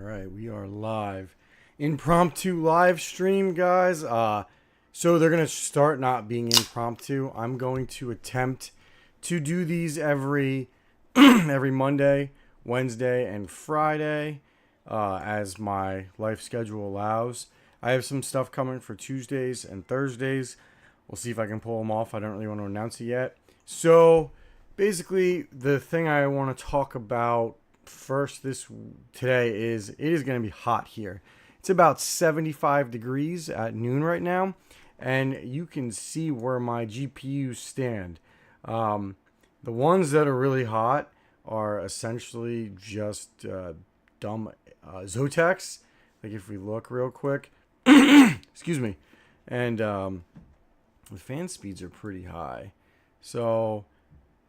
right, we are live. Impromptu live stream, guys. So they're gonna start not being impromptu. I'm going to attempt to do these every every Monday, Wednesday, and Friday, as my life schedule allows. I have some stuff coming for Tuesdays and Thursdays. We'll see if I can pull them off. I don't really want to announce it yet. So basically, the thing I want to talk about first today is it is going to be hot here. It's about 75 degrees at noon right now, and you can see where my GPUs stand. The ones that are really hot are essentially just dumb Zotacs. Like if we look real quick, excuse me, and the fan speeds are pretty high. So,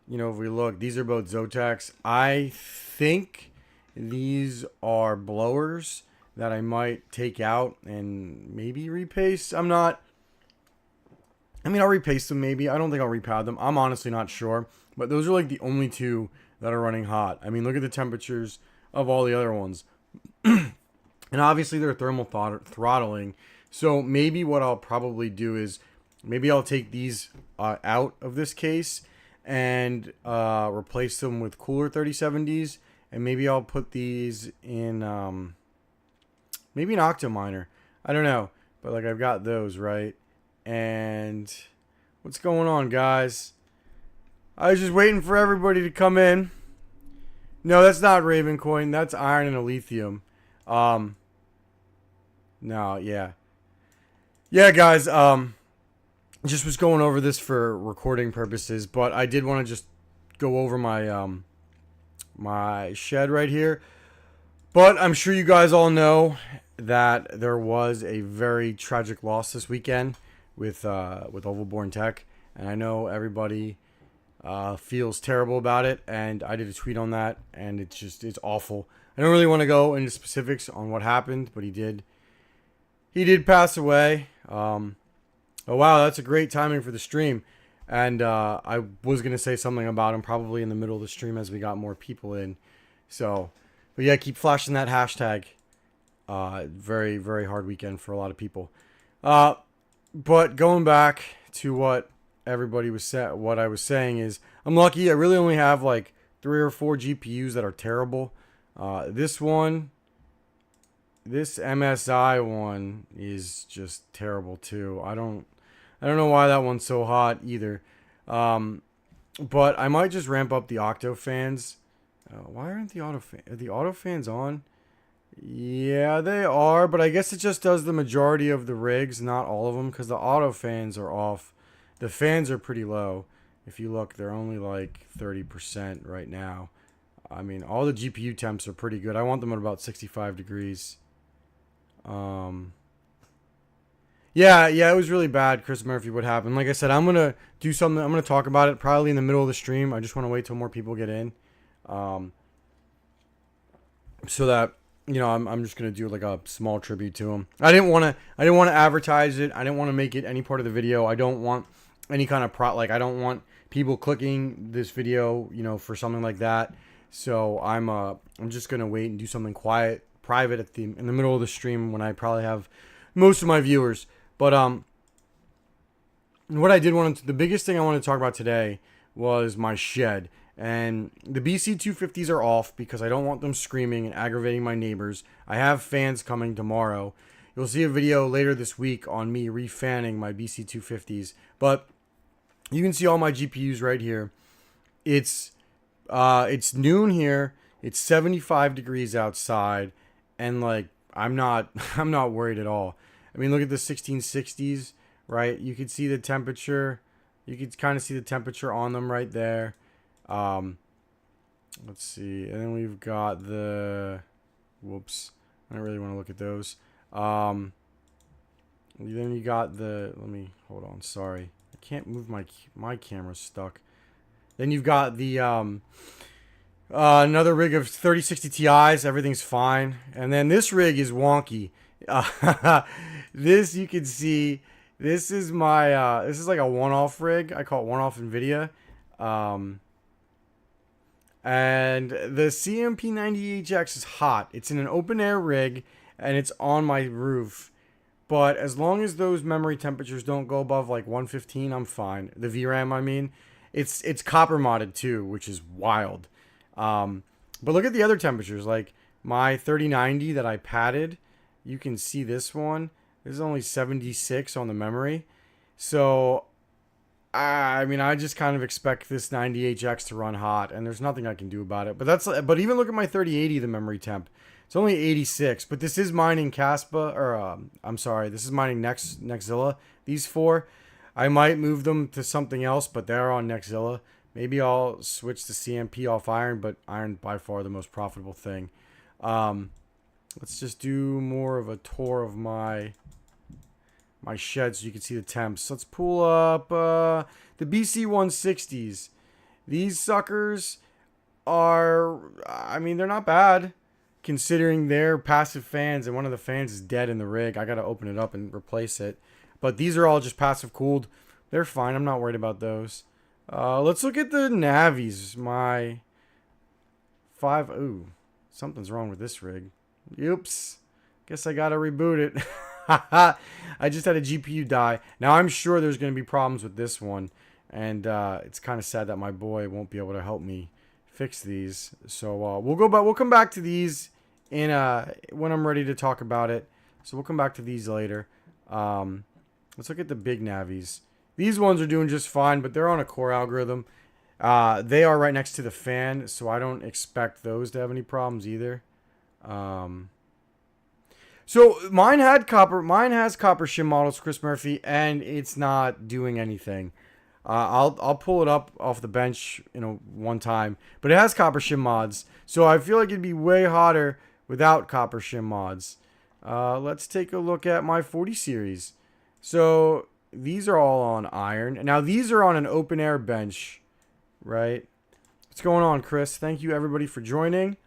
if we look, these are both Zotacs. I think these are blowers that I might take out and maybe repaste. I'll repaste them maybe. I don't think I'll repowder them. I'm honestly not sure. But those are like the only two that are running hot. I mean, look at the temperatures of all the other ones. And obviously they're thermal throttling. So maybe what I'll probably do is maybe I'll take these out of this case and replace them with cooler 3070s. And maybe I'll put these in maybe an Octominer. I don't know. But like I've got those, right? And what's going on, guys? I was just waiting for everybody to come in. No, that's not Ravencoin. That's iron and a lithium. No, yeah. Yeah, guys, just was going over this for recording purposes, but I did want to just go over my my shed right here. But I'm sure you guys all know that there was a very tragic loss this weekend with Ovalborn Tech, and I know everybody feels terrible about it, and I did a tweet on that, and it's awful. I don't really want to go into specifics on what happened, but he did pass away. Oh wow, that's a great timing for the stream. And I was gonna say something about him probably in the middle of the stream as we got more people in. So, but yeah, keep flashing that hashtag. Very, very hard weekend for a lot of people. But going back to what everybody what I was saying is, I'm lucky. I really only have like 3 or 4 GPUs that are terrible. This MSI one is just terrible too. I don't know why that one's so hot either. But I might just ramp up the Octo fans. Why aren't are the auto fans on? Yeah, they are, but I guess it just does the majority of the rigs, not all of them, because the auto fans are off. The fans are pretty low. If you look, they're only like 30% right now. I mean, all the GPU temps are pretty good. I want them at about 65 degrees. Yeah, it was really bad, Chris Murphy, what happened. Like I said, I'm going to do something. I'm going to talk about it probably in the middle of the stream. I just want to wait till more people get in. So that, I'm just going to do like a small tribute to him. I didn't want to advertise it. I didn't want to make it any part of the video. I don't want any kind of I don't want people clicking this video, for something like that. So I'm just going to wait and do something quiet, private in the middle of the stream when I probably have most of my viewers. But the biggest thing I wanted to talk about today was my shed. And the BC250s are off because I don't want them screaming and aggravating my neighbors. I have fans coming tomorrow. You'll see a video later this week on me refanning my BC250s. But you can see all my GPUs right here. It's noon here. It's 75 degrees outside, and like I'm not worried at all. I mean, look at the 1660s, right? You can see the temperature. You can kind of see the temperature on them right there. Let's see. And then we've got I don't really want to look at those. Then you got hold on. Sorry. I can't move my camera's stuck. Then you've got the, another rig of 3060 Ti's. Everything's fine. And then this rig is wonky. This you can see, this is this is like a one-off rig. I call it one-off NVIDIA. And the CMP90HX is hot. It's in an open air rig and it's on my roof. But as long as those memory temperatures don't go above like 115, I'm fine. The VRAM, I mean, it's copper modded too, which is wild. But look at the other temperatures, like my 3090 that I padded. You can see this one. This is only 76 on the memory. So, I mean, I just kind of expect this 90HX to run hot, and there's nothing I can do about it. But even look at my 3080, the memory temp. It's only 86, but this is mining Caspa, or I'm sorry, this is mining Nexzilla. These four, I might move them to something else, but they're on Nexzilla. Maybe I'll switch to CMP off Iron, but Iron by far the most profitable thing. Let's just do more of a tour of my shed so you can see the temps. Let's pull up the BC160s. These suckers are, I mean, they're not bad considering they're passive fans and one of the fans is dead in the rig. I got to open it up and replace it. But these are all just passive cooled. They're fine. I'm not worried about those. Let's look at the Navis. My 5. Ooh, something's wrong with this rig. Oops. Guess I got to reboot it. I just had a GPU die. Now I'm sure there's going to be problems with this one. And it's kind of sad that my boy won't be able to help me fix these. So we'll come back to these in when I'm ready to talk about it. So we'll come back to these later. Let's look at the big Navis. These ones are doing just fine, but they're on a core algorithm. They are right next to the fan, so I don't expect those to have any problems either. So mine has copper shim models, Chris Murphy, and it's not doing anything. I'll pull it up off the bench one time, but it has copper shim mods, so I feel like it'd be way hotter without copper shim mods. Let's take a look at my 40 series. So these are all on Iron. Now these are on an open air bench, right? What's going on, Chris? Thank you everybody for joining.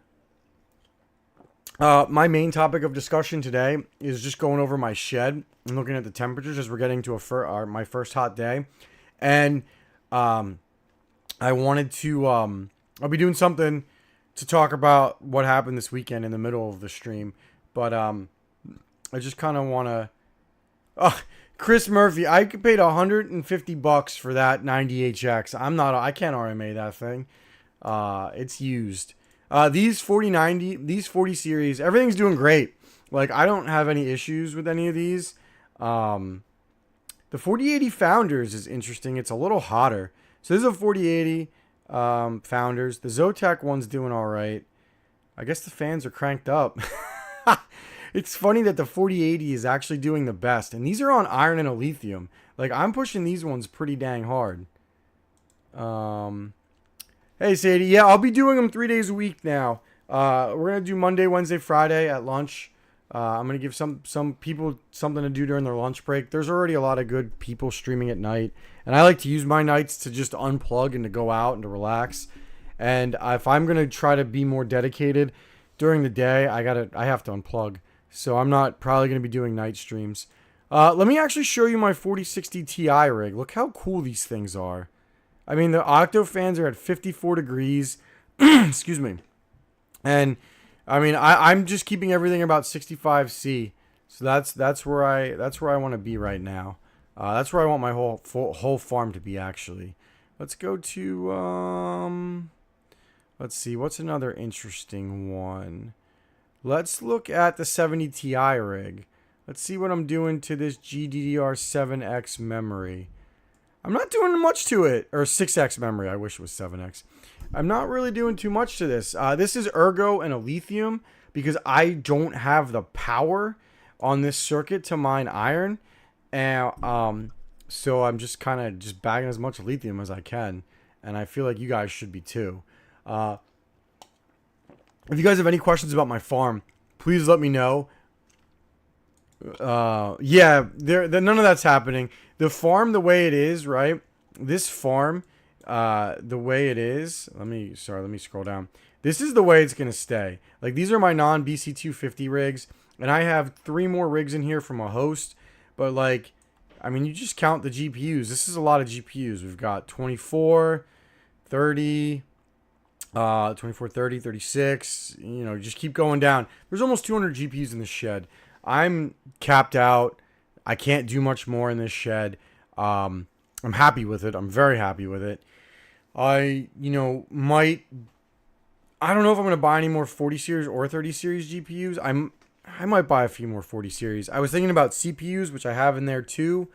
My main topic of discussion today is just going over my shed and looking at the temperatures as we're getting to my first hot day. And I wanted to, I'll be doing something to talk about what happened this weekend in the middle of the stream. But I just kind of want to, Chris Murphy, I paid $150 for that 90HX. I can't RMA that thing. It's used. These 40 series, everything's doing great. Like, I don't have any issues with any of these. The 4080 Founders is interesting. It's a little hotter. So this is a 4080 Founders. The Zotac one's doing all right. I guess the fans are cranked up. It's funny that the 4080 is actually doing the best. And these are on Iron and a Lithium. Like, I'm pushing these ones pretty dang hard. Hey, Sadie. Yeah, I'll be doing them 3 days a week now. We're going to do Monday, Wednesday, Friday at lunch. I'm going to give some people something to do during their lunch break. There's already a lot of good people streaming at night. And I like to use my nights to just unplug and to go out and to relax. And if I'm going to try to be more dedicated during the day, I have to unplug. So I'm not probably going to be doing night streams. Let me actually show you my 4060 Ti rig. Look how cool these things are. I mean, the octo fans are at 54 degrees. Excuse me. And I mean, I'm just keeping everything about 65C. So that's where I want to be right now. That's where I want my whole farm to be, actually. Let's go to let's see, what's another interesting one? Let's look at the 70 Ti rig. Let's see what I'm doing to this GDDR7X memory. I'm not doing much to it. Or 6X memory. I wish it was 7X. I'm not really doing too much to this. This is Ergo and a Lithium because I don't have the power on this circuit to mine Iron. And so I'm just kind of just bagging as much Lithium as I can. And I feel like you guys should be too. If you guys have any questions about my farm, please let me know. Yeah, none of that's happening. The farm, the way it is, right? This farm, the way it is. Let me scroll down. This is the way it's gonna stay. Like, these are my non-BC250 rigs, and I have 3 more rigs in here from a host. But like, I mean, you just count the GPUs. This is a lot of GPUs. We've got 24, 30. 24, 30, 36. You know, just keep going down. There's almost 200 GPUs in this shed. I'm capped out. I can't do much more in this shed. I'm happy with it. I'm very happy with it. I don't know if I'm going to buy any more 40 series or 30 series GPUs. I might buy a few more 40 series. I was thinking about CPUs, which I have in there too,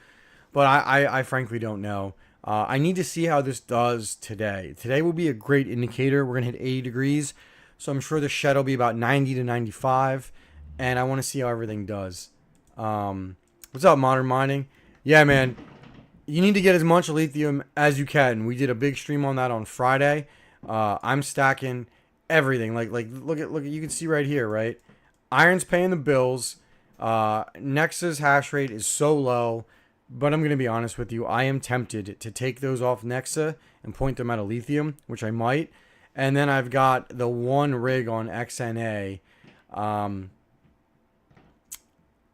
but I frankly don't know. I need to see how this does today. Today will be a great indicator. We're going to hit 80 degrees, so I'm sure the shed will be about 90 to 95, and I want to see how everything does. What's up, Modern Mining? Yeah, man. You need to get as much lithium as you can. We did a big stream on that on Friday. I'm stacking everything. Like look at you can see right here, right? Iron's paying the bills. Nexa's hash rate is so low, but I'm gonna be honest with you. I am tempted to take those off Nexa and point them at a lithium, which I might. And then I've got the one rig on XNA.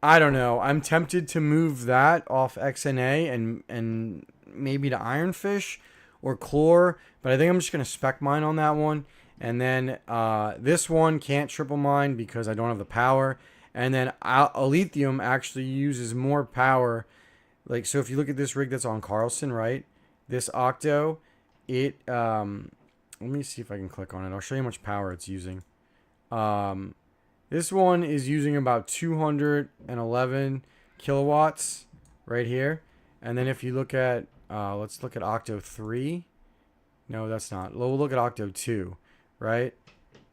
I don't know. I'm tempted to move that off XNA and maybe to Ironfish or Chlor, but I think I'm just gonna spec mine on that one. And then this one can't triple mine because I don't have the power. And then Lithium actually uses more power. Like, so if you look at this rig that's on Carlson, right? This Octo, let me see if I can click on it. I'll show you how much power it's using. This one is using about 211 kilowatts right here. And then if you look at, let's look at Octo 3. No, that's not. We'll look at Octo 2. Right?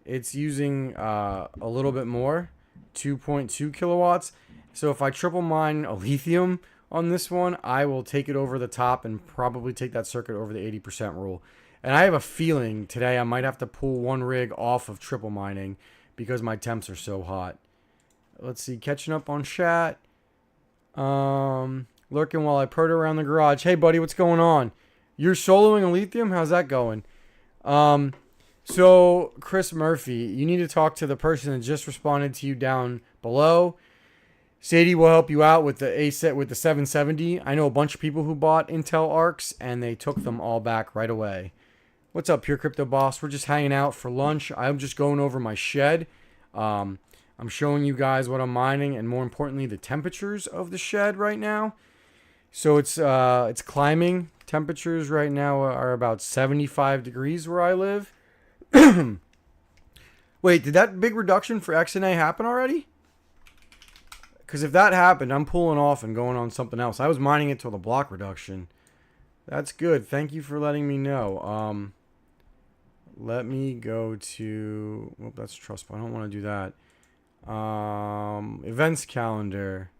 It's using a little bit more, 2.2 kilowatts. So if I triple mine a lithium on this one, I will take it over the top and probably take that circuit over the 80% rule. And I have a feeling today I might have to pull one rig off of triple mining because my temps are so hot. Let's see, catching up on chat. Lurking while I purr around the garage. Hey buddy, what's going on? You're soloing a lithium? How's that going? So, Chris Murphy, you need to talk to the person that just responded to you down below. Sadie will help you out with the with the 770. I know a bunch of people who bought Intel Arcs, and they took them all back right away. What's up, Pure Crypto Boss? We're just hanging out for lunch. I'm just going over my shed. I'm showing you guys what I'm mining, and more importantly, the temperatures of the shed right now. So it's climbing. Temperatures right now are about 75 degrees where I live. Wait, did that big reduction for XNA happen already? Because if that happened, I'm pulling off and going on something else. I was mining it till the block reduction. That's good. Thank you for letting me know. Let me go to... Oh, that's Trust. I don't want to do that. Events calendar.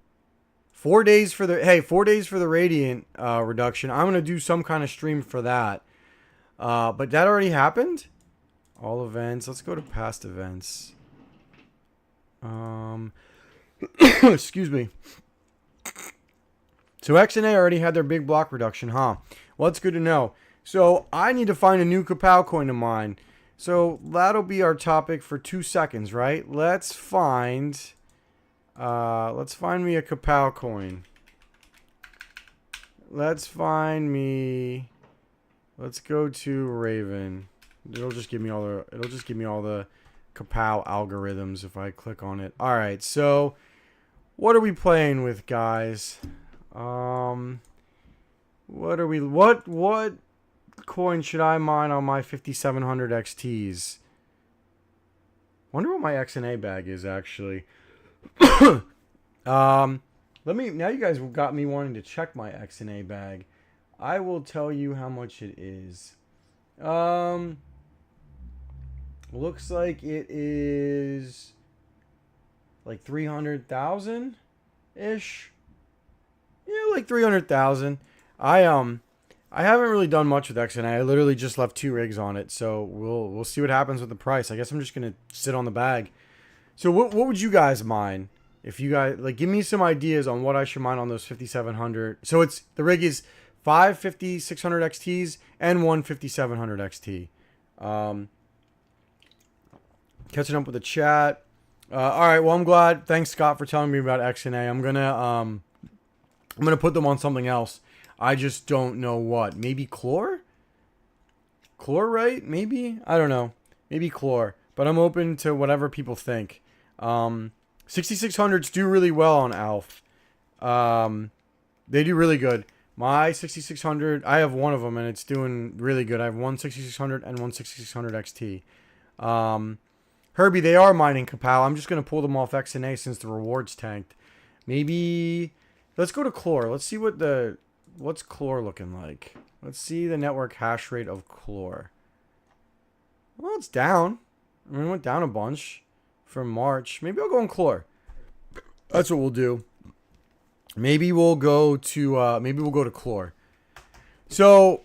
4 days for the... Hey, 4 days for the Radiant reduction. I'm going to do some kind of stream for that. But that already happened? All events. Let's go to past events. Excuse me. So XNA already had their big block reduction, huh? Well, that's good to know. So I need to find a new Kapow coin to mine. So that'll be our topic for 2 seconds, right? Let's find me a Kapow coin. Let's go to Raven. It'll just give me all the Kapow algorithms if I click on it. All right, so what are we playing with, guys? What coin should I mine on my 5700 XTs? Wonder what my XNA bag is actually. Now you guys got me wanting to check my XNA bag. I will tell you how much it is. Looks like it is like 300,000 ish. Yeah, like 300,000. I haven't really done much with XNA. I literally just left 2 rigs on it, so we'll see what happens with the price. I guess I'm just gonna sit on the bag. So what would you guys mine? If you guys give me some ideas on what I should mine on those 5700. So the rig is 5 5600 XTs and 1 5700 XT. Catching up with the chat. All right, well I'm glad. Thanks Scott for telling me about XNA. I'm gonna put them on something else. I just don't know what. Maybe Chlor? Chlorite? Maybe? I don't know. maybe Chlor, but I'm open to whatever people think. 6600s do really well on Alf. They do really good. My 6600, I have one of them and it's doing really good. I have one 6600 and one 6600 XT. Herbie, they are mining Kapow. I'm just going to pull them off XNA since the rewards tanked. Maybe, let's go to Chlor. Let's see what's Chlor looking like. Let's see the network hash rate of Chlor. Well, it's down. I mean, it went down a bunch from March. Maybe I'll go in Chlor. That's what we'll do. Maybe we'll go to Chlor. So,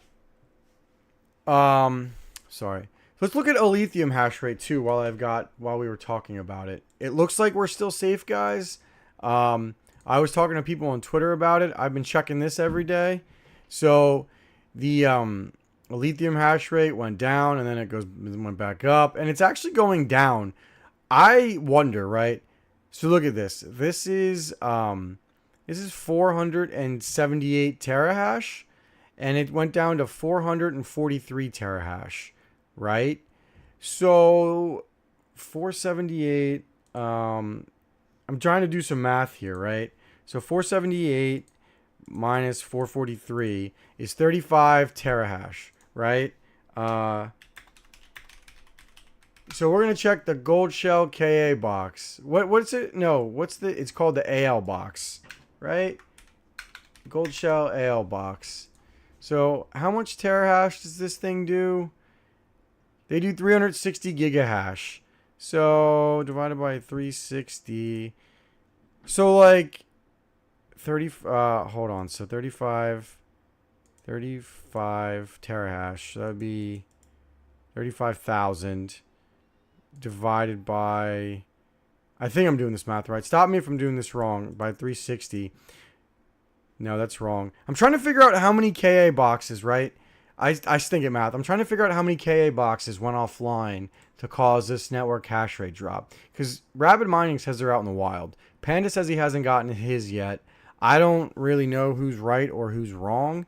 sorry. Let's look at Alethium hash rate too while we were talking about it. It looks like we're still safe, guys. I was talking to people on Twitter about it. I've been checking this every day. So the Alethium hash rate went down and then it went back up and it's actually going down. I wonder, right? So look at this. This is 478 terahash and it went down to 443 terahash. Right? So 478 I'm trying to do some math here, right? So 478 minus 443 is 35 terahash, right? So we're going to check the Gold Shell KA box. What's it? No, it's called the AL box, right? Gold Shell AL box. So how much terahash does this thing do? They do 360 gigahash. So divided by 360. So like 30 hold on. So 35 terahash. So that would be 35,000 divided by, I think I'm doing this math right. Stop me if I'm doing this wrong. By 360. No, that's wrong. I'm trying to figure out how many KA boxes, right? I stink at math. I'm trying to figure out how many KA boxes went offline to cause this network hash rate drop. Because Rapid Mining says they're out in the wild. Panda says he hasn't gotten his yet. I don't really know who's right or who's wrong.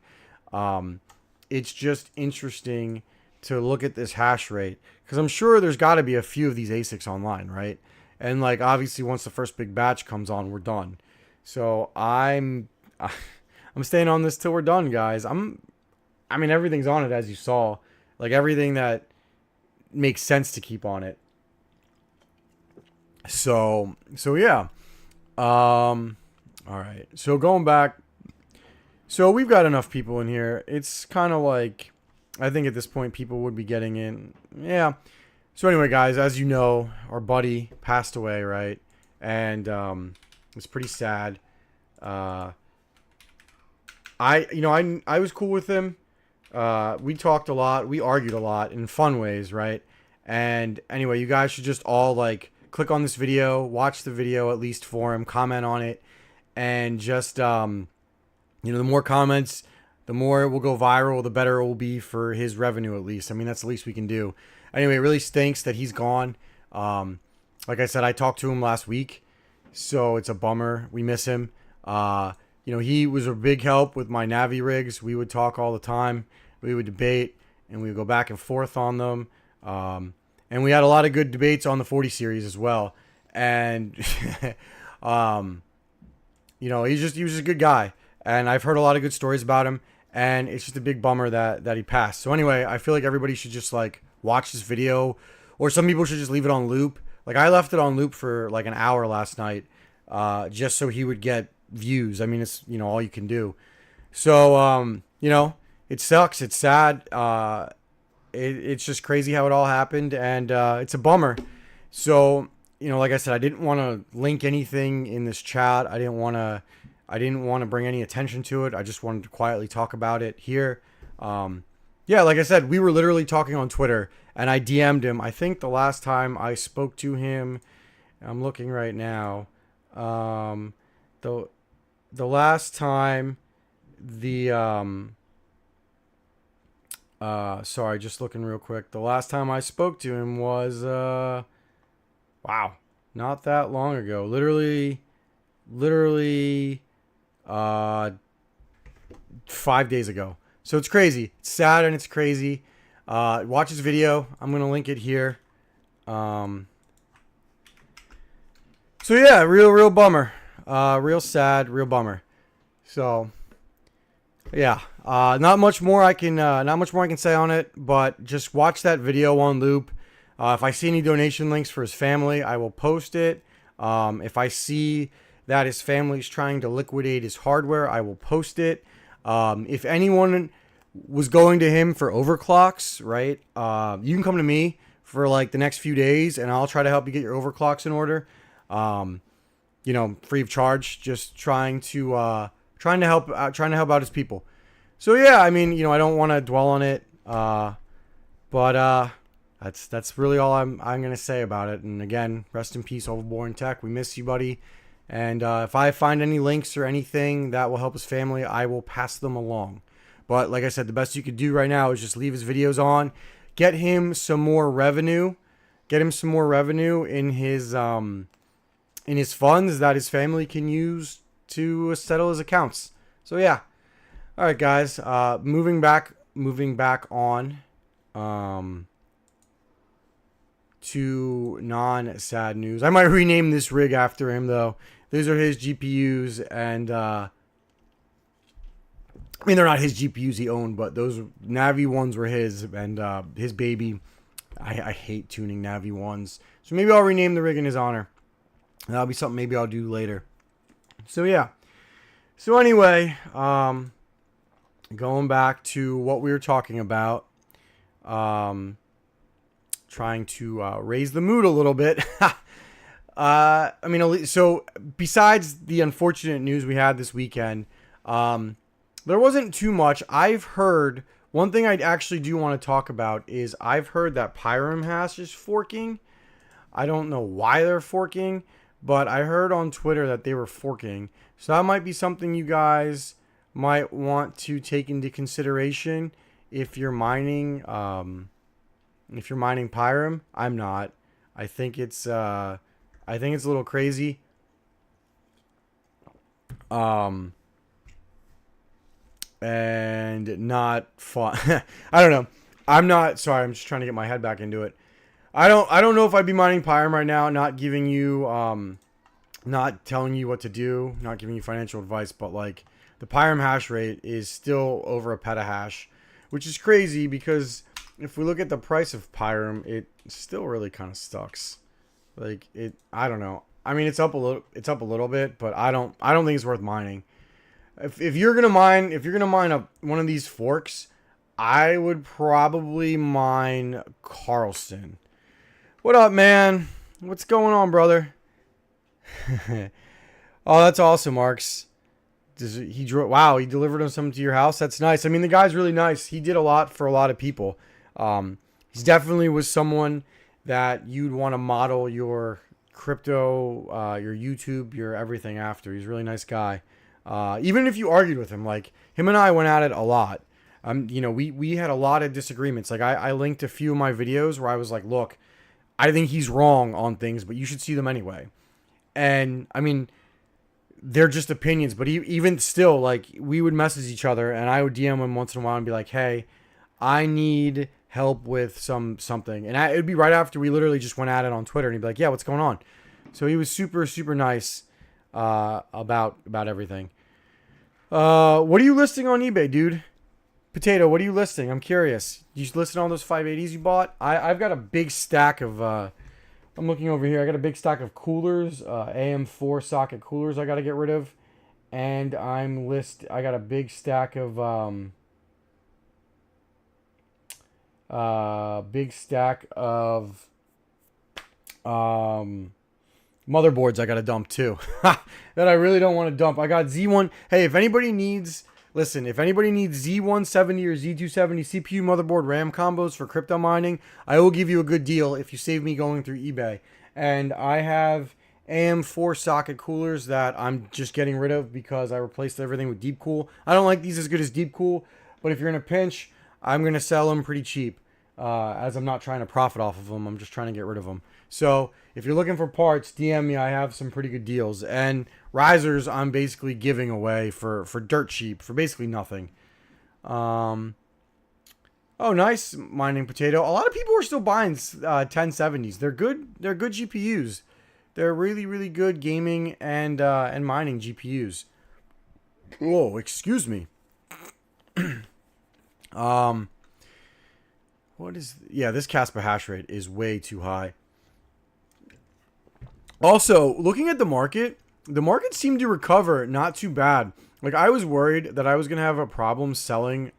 It's just interesting to look at this hash rate. Because I'm sure there's got to be a few of these ASICs online, right? And like obviously once the first big batch comes on, we're done. So I'm staying on this till we're done, guys. I mean, everything's on it, as you saw. Like, everything that makes sense to keep on it. So yeah. All right. So, going back. So, we've got enough people in here. It's kind of like, I think at this point, people would be getting in. Yeah. So, anyway, guys, as you know, our buddy passed away, right? And it's pretty sad. I was cool with him. We talked a lot. We argued a lot in fun ways, right? And anyway, you guys should just all like click on this video, watch the video at least for him, comment on it, and just the more comments, the more it will go viral, the better it will be for his revenue at least. I mean, that's the least we can do. Anyway, it really stinks that he's gone. Like I said, I talked to him last week, so it's a bummer. We miss him. He was a big help with my Navi rigs. We would talk all the time. We would debate, and we would go back and forth on them. And we had a lot of good debates on the 40 series as well. And, he was just a good guy. And I've heard a lot of good stories about him. And it's just a big bummer that he passed. So anyway, I feel like everybody should just like watch this video. Or some people should just leave it on loop. Like I left it on loop for like an hour last night. Just so he would get views. I mean, it's all you can do. So it sucks, it's sad, it's just crazy how it all happened, and it's a bummer. So like I said, I didn't want to link anything in this chat. I didn't want to bring any attention to it. I just wanted to quietly talk about it here. Like I said, we were literally talking on Twitter, and I DM'd him. I think the last time I spoke to him, I'm looking right now, the last time sorry, just looking real quick. The last time I spoke to him was not that long ago. Literally 5 days ago. So it's crazy. It's sad and it's crazy. Watch his video. I'm gonna link it here. So yeah, real bummer. Real sad, real bummer. So yeah, not much more I can say on it, but just watch that video on loop. If I see any donation links for his family, I will post it. If I see that his family's trying to liquidate his hardware, I will post it. If anyone was going to him for overclocks, right? You can come to me for like the next few days, and I'll try to help you get your overclocks in order. Free of charge. Just trying to help out his people. So yeah, I mean, I don't want to dwell on it, but that's really all I'm gonna say about it. And again, rest in peace, Overborn Tech. We miss you, buddy. And if I find any links or anything that will help his family, I will pass them along. But like I said, the best you could do right now is just leave his videos on, get him some more revenue, in his funds that his family can use to settle his accounts. So yeah. All right, guys. Moving back on to non-sad news. I might rename this rig after him, though. These are his GPUs, and I mean, they're not his GPUs he owned, but those Navi ones were his, and his baby. I hate tuning Navi ones, so maybe I'll rename the rig in his honor. That'll be something maybe I'll do later. So yeah. So anyway, going back to what we were talking about, trying to raise the mood a little bit. I mean, so besides the unfortunate news we had this weekend, there wasn't too much. I've heard, one thing I actually do want to talk about is I've heard that Pyram hash is forking. I don't know why they're forking, but I heard on Twitter that they were forking. So that might be something you guys might want to take into consideration if you're mining Pyram. I'm not. I think it's a little crazy. And not fun. I don't know. I'm not sorry. I'm just trying to get my head back into it. I don't know if I'd be mining Pyram right now, not giving you, not telling you what to do, not giving you financial advice, but like the Pyram hash rate is still over a petahash, which is crazy because if we look at the price of Pyram, it still really kind of sucks. Like I don't know. I mean, it's up a little bit, but I don't think it's worth mining. If you're gonna mine one of these forks, I would probably mine Carlson. What up, man? What's going on, brother? Oh, that's awesome, Marks. Wow, he delivered him something to your house. That's nice. I mean, the guy's really nice. He did a lot for a lot of people. He's definitely was someone that you'd want to model your crypto, your YouTube, your everything after. He's a really nice guy. Even if you argued with him, like him and I went at it a lot. We had a lot of disagreements. Like I linked a few of my videos where I was like, look, I think he's wrong on things, but you should see them anyway. And I mean, they're just opinions, but even still, like we would message each other and I would DM him once in a while and be like, hey, I need help with something. And it would be right after we literally just went at it on Twitter, and he'd be like, yeah, what's going on? So he was super, super nice about everything. What are you listing on eBay, dude? Potato, what are you listing? I'm curious. You listing all those 580s you bought? I've got a big stack of, I'm looking over here. I got a big stack of coolers, AM4 socket coolers I got to get rid of. And I got a big stack of, motherboards I got to dump too. That I really don't want to dump. I got Z1. Hey, if anybody needs Z170 or Z270 CPU motherboard RAM combos for crypto mining, I will give you a good deal if you save me going through eBay. And I have AM4 socket coolers that I'm just getting rid of because I replaced everything with Deepcool. I don't like these as good as Deepcool, but if you're in a pinch, I'm going to sell them pretty cheap. As I'm not trying to profit off of them, I'm just trying to get rid of them. So if you're looking for parts, DM me. I have some pretty good deals. And risers, I'm basically giving away for dirt cheap, for basically nothing. Oh, nice mining potato. A lot of people are still buying 1070s. They're good. They're good GPUs. They're really, really good gaming and mining GPUs. Oh, excuse me. Um, what is? Yeah, this Casper hash rate is way too high. Also, looking at the market seemed to recover not too bad. Like I was worried that I was gonna have a problem selling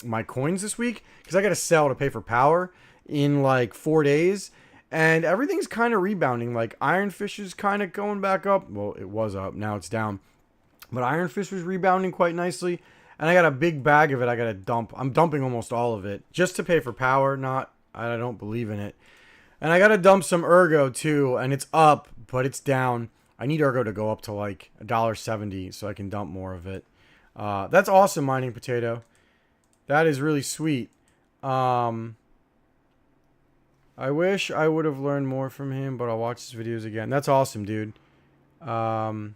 my coins this week because I got to sell to pay for power in like 4 days, and everything's kind of rebounding. Like Ironfish is kind of going back up. Well, it was up, now it's down, but Ironfish was rebounding quite nicely, and I got a big bag of it. I got to dump. I'm dumping almost all of it just to pay for power. Not, I don't believe in it, and I got to dump some Ergo too, and it's up, but it's down. I need Ergo to go up to like $1.70 so I can dump more of it. That's awesome, mining potato. That is really sweet. I wish I would have learned more from him, but I'll watch his videos again. That's awesome, dude. Um,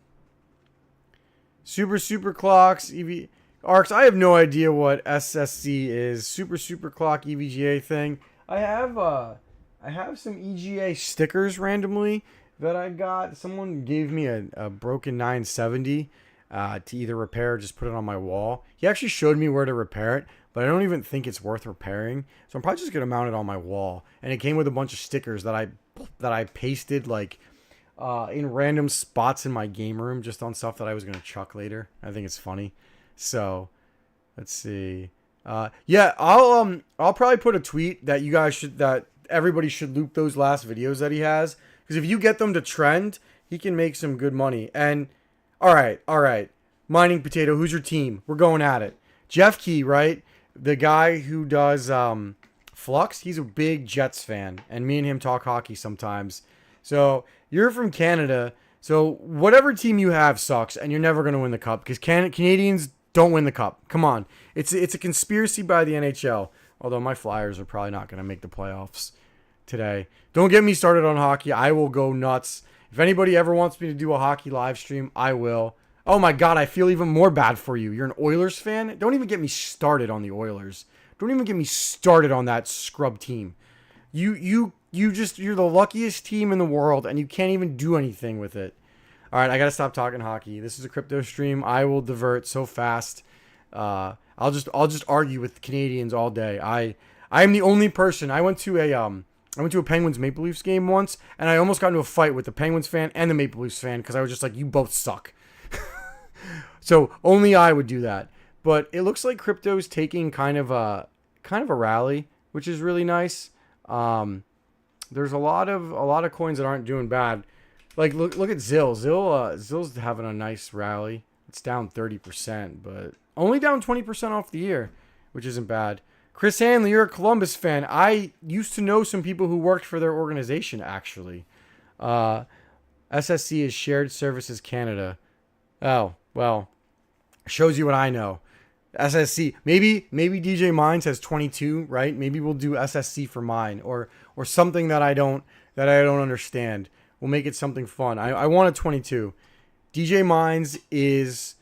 super clocks, EV arcs. I have no idea what SSC is. Super clock EVGA thing. I have some EGA stickers randomly that I got. Someone gave me a broken 970 to either repair or just put it on my wall. He actually showed me where to repair it, but I don't even think it's worth repairing. So I'm probably just gonna mount it on my wall. And it came with a bunch of stickers that I pasted like in random spots in my game room, just on stuff that I was gonna chuck later. I think it's funny. So let's see. Yeah, I'll probably put a tweet that you guys should that everybody should loop those last videos that he has, because if you get them to trend, he can make some good money. And all right, mining potato. Who's your team? We're going at it. Jeff Key, right? The guy who does Flux. He's a big Jets fan, and me and him talk hockey sometimes. So you're from Canada. So whatever team you have sucks, and you're never going to win the cup because Canadians don't win the cup. Come on, it's a conspiracy by the NHL. Although my Flyers are probably not going to make the playoffs today. Don't get me started on hockey. I will go nuts. If anybody ever wants me to do a hockey live stream, I will. Oh my God, I feel even more bad for you. You're an Oilers fan? Don't even get me started on the Oilers. Don't even get me started on that scrub team. You're the luckiest team in the world, and you can't even do anything with it. All right, I gotta stop talking hockey. This is a crypto stream. I will divert so fast. I'll just argue with Canadians all day. I am the only person. I went to a Penguins Maple Leafs game once, and I almost got into a fight with the Penguins fan and the Maple Leafs fan because I was just like, you both suck. So only I would do that. But it looks like crypto's taking kind of a rally, which is really nice. There's a lot of coins that aren't doing bad. Like look at Zill. Zill's having a nice rally. It's down 30%, but only down 20% off the year, which isn't bad. Chris Hanley, you're a Columbus fan. I used to know some people who worked for their organization, actually. SSC is Shared Services Canada. Oh, well, shows you what I know. SSC. Maybe DJ Mines has 22, right? Maybe we'll do SSC for mine or something that I don't understand. We'll make it something fun. I want a 22. DJ Mines is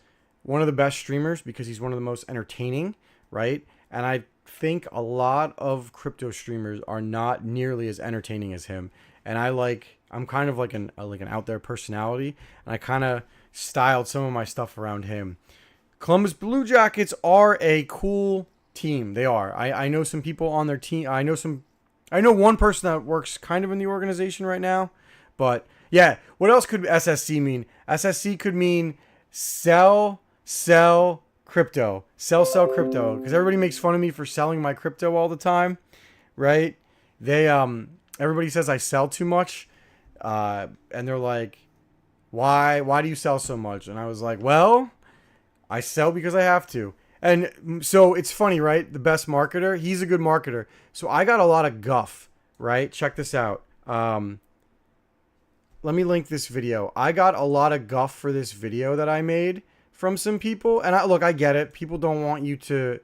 one of the best streamers because he's one of the most entertaining, right? And I think a lot of crypto streamers are not nearly as entertaining as him. And I'm kind of like an out there personality, and I kind of styled some of my stuff around him. Columbus Blue Jackets are a cool team. They are. I know some people on their team. I know one person that works kind of in the organization right now. But yeah, what else could SSC mean? SSC could mean sell crypto. Sell crypto. Because everybody makes fun of me for selling my crypto all the time, right? Everybody says I sell too much. And they're like, why do you sell so much? And I was like, well, I sell because I have to. And so it's funny, right? The best marketer, he's a good marketer. So I got a lot of guff, right? Check this out. Let me link this video. I got a lot of guff for this video that I made from some people. And I get it. People don't want you to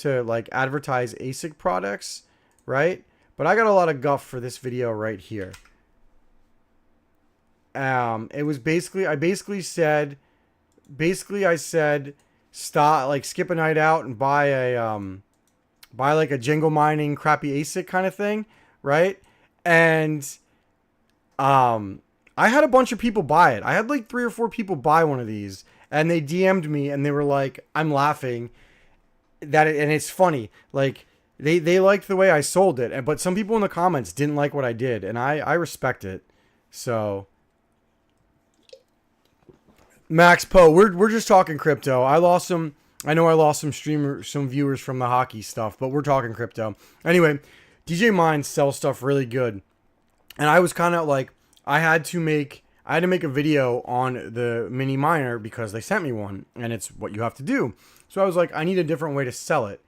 like advertise ASIC products, right? But I got a lot of guff for this video right here. It was I said, stop, like skip a night out and buy buy like a Jingle Mining crappy ASIC kind of thing, right? And I had a bunch of people buy it. I had like 3 or 4 people buy one of these, and they DM'd me and they were like, I'm laughing that and it's funny. Like they liked the way I sold it, but some people in the comments didn't like what I did, and I respect it. So Max Poe, we're just talking crypto. I lost some some viewers from the hockey stuff, but we're talking crypto. Anyway, DJ Mines sells stuff really good. And I was kind of like, I had to make a video on the mini miner because they sent me one, and it's what you have to do. So I was like, I need a different way to sell it.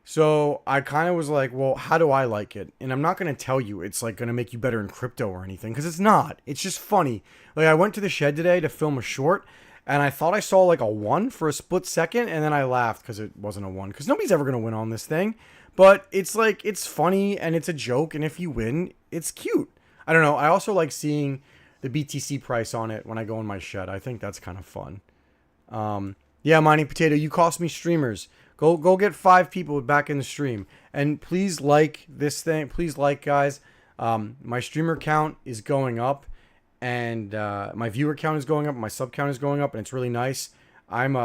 So I kind of was like, well, how do I like it? And I'm not going to tell you it's like going to make you better in crypto or anything, because it's not. It's just funny. Like, I went to the shed today to film a short, and I thought I saw like a 1 for a split second, and then I laughed because it wasn't a 1, because nobody's ever going to win on this thing. But it's like, it's funny and it's a joke, and if you win, it's cute. I don't know. I also like seeing the BTC price on it when I go in my shed. I think that's kind of fun. Yeah, Mining Potato, you cost me streamers. Go get 5 people back in the stream. And please like this thing. Please like, guys. My streamer count is going up. And my viewer count is going up. My sub count is going up. And it's really nice. Oh,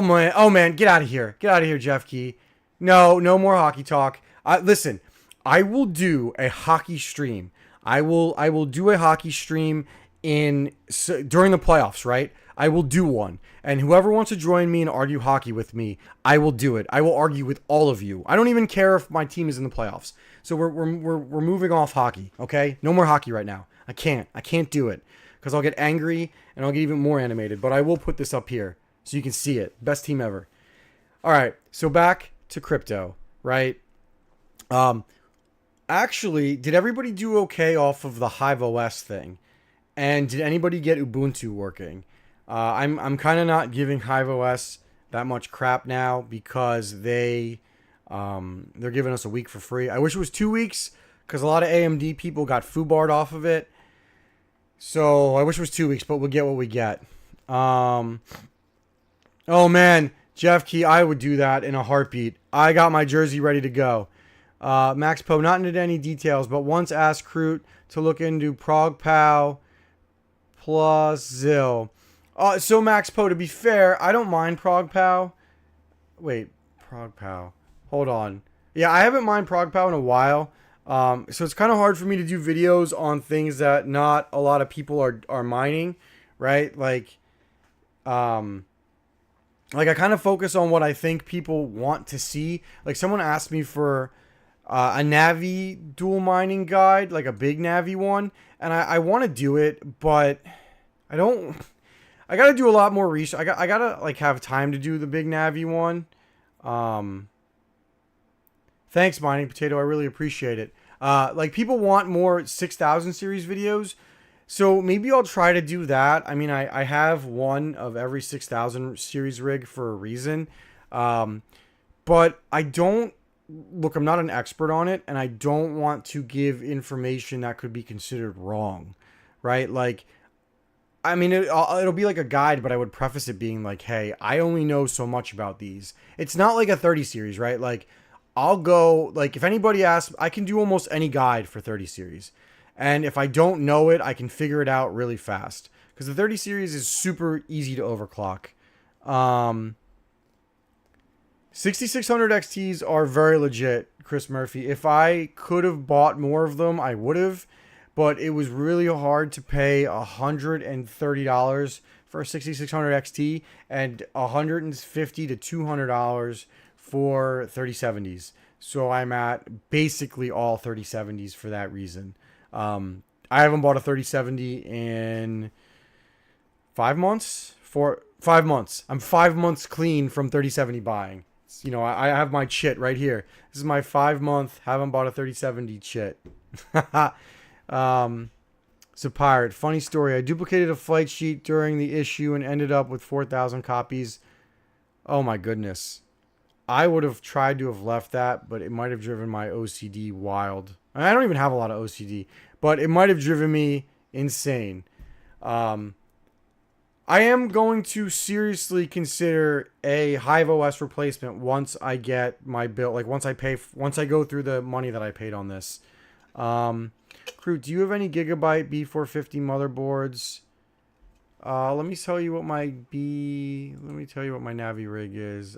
man. Get out of here. Get out of here, Jeff Key. No more hockey talk. Listen, I will do a hockey stream. I will do a hockey stream during the playoffs, right? I will do one. And whoever wants to join me and argue hockey with me, I will do it. I will argue with all of you. I don't even care if my team is in the playoffs. So we're moving off hockey, okay? No more hockey right now. I can't do it because I'll get angry and I'll get even more animated. But I will put this up here so you can see it. Best team ever. All right, so back to crypto, right? Actually, did everybody do okay off of the Hive OS thing? And did anybody get Ubuntu working? I'm kind of not giving Hive OS that much crap now because they're giving us a week for free. I wish it was 2 weeks because a lot of AMD people got foobarred off of it. So I wish it was 2 weeks, but we'll get what we get. Oh man, Jeff Key, I would do that in a heartbeat. I got my jersey ready to go. Max Poe, not into any details, but once asked Kroot to look into ProgPow plus Zill. So Max Poe, to be fair, I don't mind ProgPow. Wait, ProgPow. Hold on. Yeah, I haven't mined ProgPow in a while. So it's kind of hard for me to do videos on things that not a lot of people are mining, right? Like I kind of focus on what I think people want to see. Like someone asked me for a Navi dual mining guide, like a big Navi one, and I want to do it, but I don't. I got to do a lot more research. I gotta like have time to do the big Navi one. Thanks, Mining Potato. I really appreciate it. Like people want more 6000 series videos, so maybe I'll try to do that. I mean, I have one of every 6000 series rig for a reason, but I don't. Look, I'm not an expert on it, and I don't want to give information that could be considered wrong, right? Like, I mean, it'll be like a guide, but I would preface it being like, hey, I only know so much about these. It's not like a 30 series, right? Like, I'll go, like, if anybody asks, I can do almost any guide for 30 series. And if I don't know it, I can figure it out really fast. Because the 30 series is super easy to overclock. 6600 XTs are very legit, Chris Murphy. If I could have bought more of them, I would have. But it was really hard to pay $130 for a 6600 XT and $150 to $200 for 3070s. So I'm at basically all 3070s for that reason. I haven't bought a 3070 in 5 months. 5 months. I'm 5 months clean from 3070 buying. You know, I have my chit right here. This is my 5 month, haven't bought a 3070 chit. So Pirate, funny story. I duplicated a flight sheet during the issue and ended up with 4,000 copies. Oh my goodness. I would have tried to have left that, but it might have driven my OCD wild. I don't even have a lot of OCD, but it might have driven me insane. I am going to seriously consider a Hive OS replacement once I get my bill. Like once I go through the money that I paid on this. Crew, do you have any Gigabyte B450 motherboards? Let me tell you what my Navi rig is.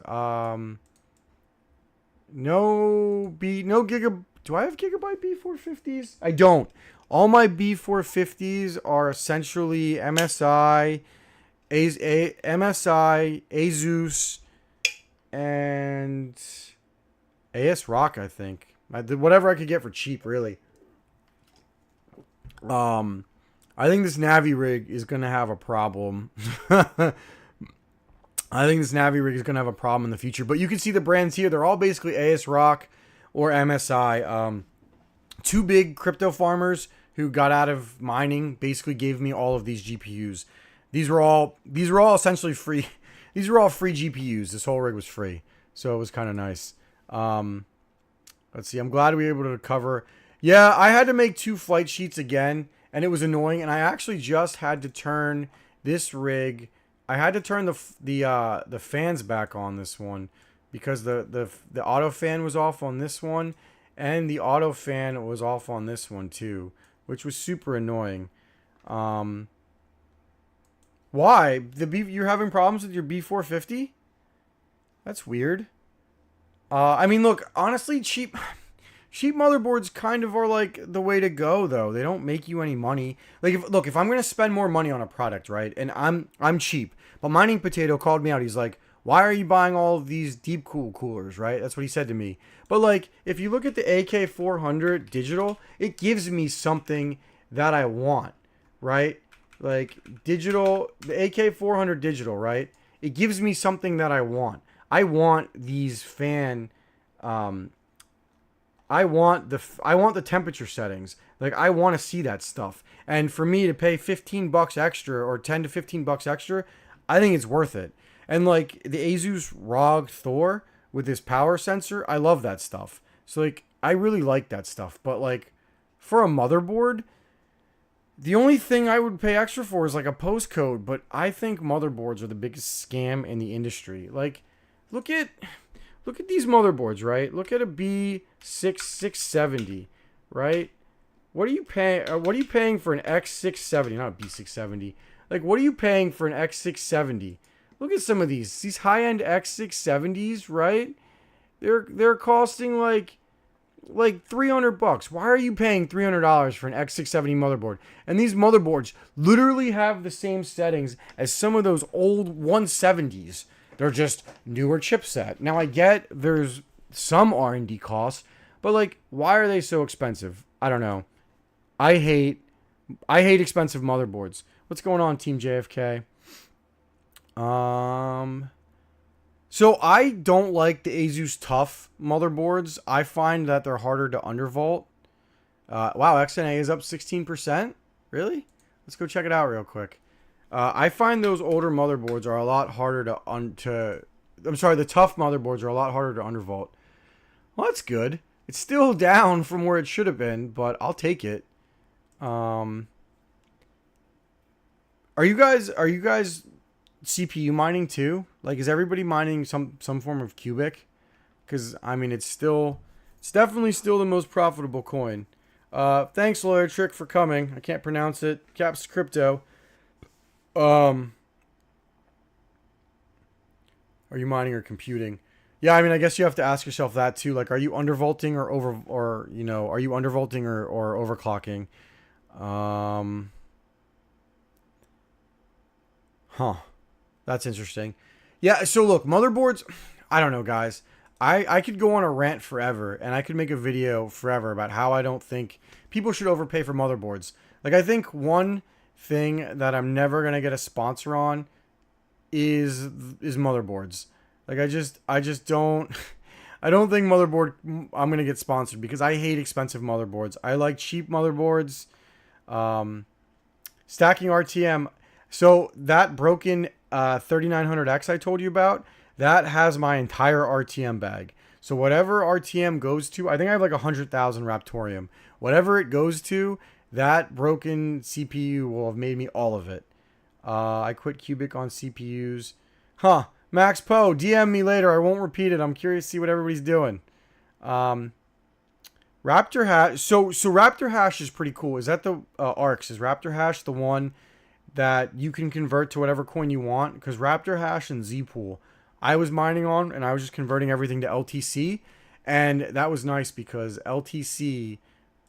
No Giga. Do I have Gigabyte B450s? I don't. All my B450s are essentially MSI, Asus, and ASRock, I think. Whatever I could get for cheap, really. I think this Navi rig is going to have a problem. I think this Navi rig is going to have a problem in the future. But you can see the brands here. They're all basically ASRock or MSI. Two big crypto farmers who got out of mining basically gave me all of these GPUs. These were all essentially free. These were all free GPUs. This whole rig was free. So it was kind of nice. Let's see. I'm glad we were able to cover. Yeah, I had to make 2 flight sheets again, and it was annoying. And I actually just had to turn this rig. I had to turn the fans back on this one because the auto fan was off on this one, and the auto fan was off on this one too, which was super annoying. Why? You're having problems with your B450? That's weird. I mean, look, honestly, cheap motherboards kind of are like the way to go, though. They don't make you any money. Like, if I'm gonna spend more money on a product, right, and I'm cheap, but Mining Potato called me out. He's like, "Why are you buying all of these Deepcool coolers?" Right? That's what he said to me. But like, if you look at the AK400 digital, it gives me something that I want, right? Like digital, the AK400 digital, right? It gives me something that I want. I want these fan. I want the temperature settings. Like I want to see that stuff. And for me to pay $15 extra or 10 to $15 extra, I think it's worth it. And like the Asus ROG Thor with this power sensor, I love that stuff. So like I really like that stuff. But like for a motherboard, the only thing I would pay extra for is like a postcode, but I think motherboards are the biggest scam in the industry. Like look at these motherboards, right? Look at a B670, right? What are you paying? What are you paying for an X670? Not a B670. Like, what are you paying for an X670? Look at some of these high-end X670s, right? They're costing like $300. Why are you paying $300 for an X670 motherboard? And these motherboards literally have the same settings as some of those old 170s. They're just newer chipset. Now I get there's some R&D costs, but like, why are they so expensive? I don't know. I hate expensive motherboards. What's going on, Team JFK? So I don't like the Asus TUF motherboards. I find that they're harder to undervolt. Wow, XNA is up 16%. Really? Let's go check it out real quick. I find those older motherboards are a lot harder the TUF motherboards are a lot harder to undervolt. Well, that's good. It's still down from where it should have been, but I'll take it. Are you guys CPU mining too? Like, is everybody mining some form of cubic? Because I mean, it's definitely still the most profitable coin. Thanks, Lawyer Trick, for coming. I can't pronounce it. Caps Crypto. Are you mining or computing? Yeah, I mean, I guess you have to ask yourself that too. Like, are you undervolting or are you undervolting or overclocking? That's interesting. Yeah, so look, motherboards, I don't know, guys. I could go on a rant forever, and I could make a video forever about how I don't think people should overpay for motherboards. Like, I think one thing that I'm never gonna get a sponsor on is motherboards. Like, I just don't I don't think I'm gonna get sponsored because I hate expensive motherboards. I like cheap motherboards. Stacking RTM. So that broken 3900X I told you about, that has my entire RTM bag. So whatever RTM goes to, I think I have like 100,000 Raptorium. Whatever it goes to, that broken CPU will have made me all of it. I quit Cubic on CPUs. Huh. Max Poe, DM me later. I won't repeat it. I'm curious to see what everybody's doing. Raptor Hash. So Raptor Hash is pretty cool. Is that the ARX? Is Raptor Hash the one that you can convert to whatever coin you want? Because Raptor Hash and Zpool, I was mining on, and I was just converting everything to LTC, and that was nice because LTC.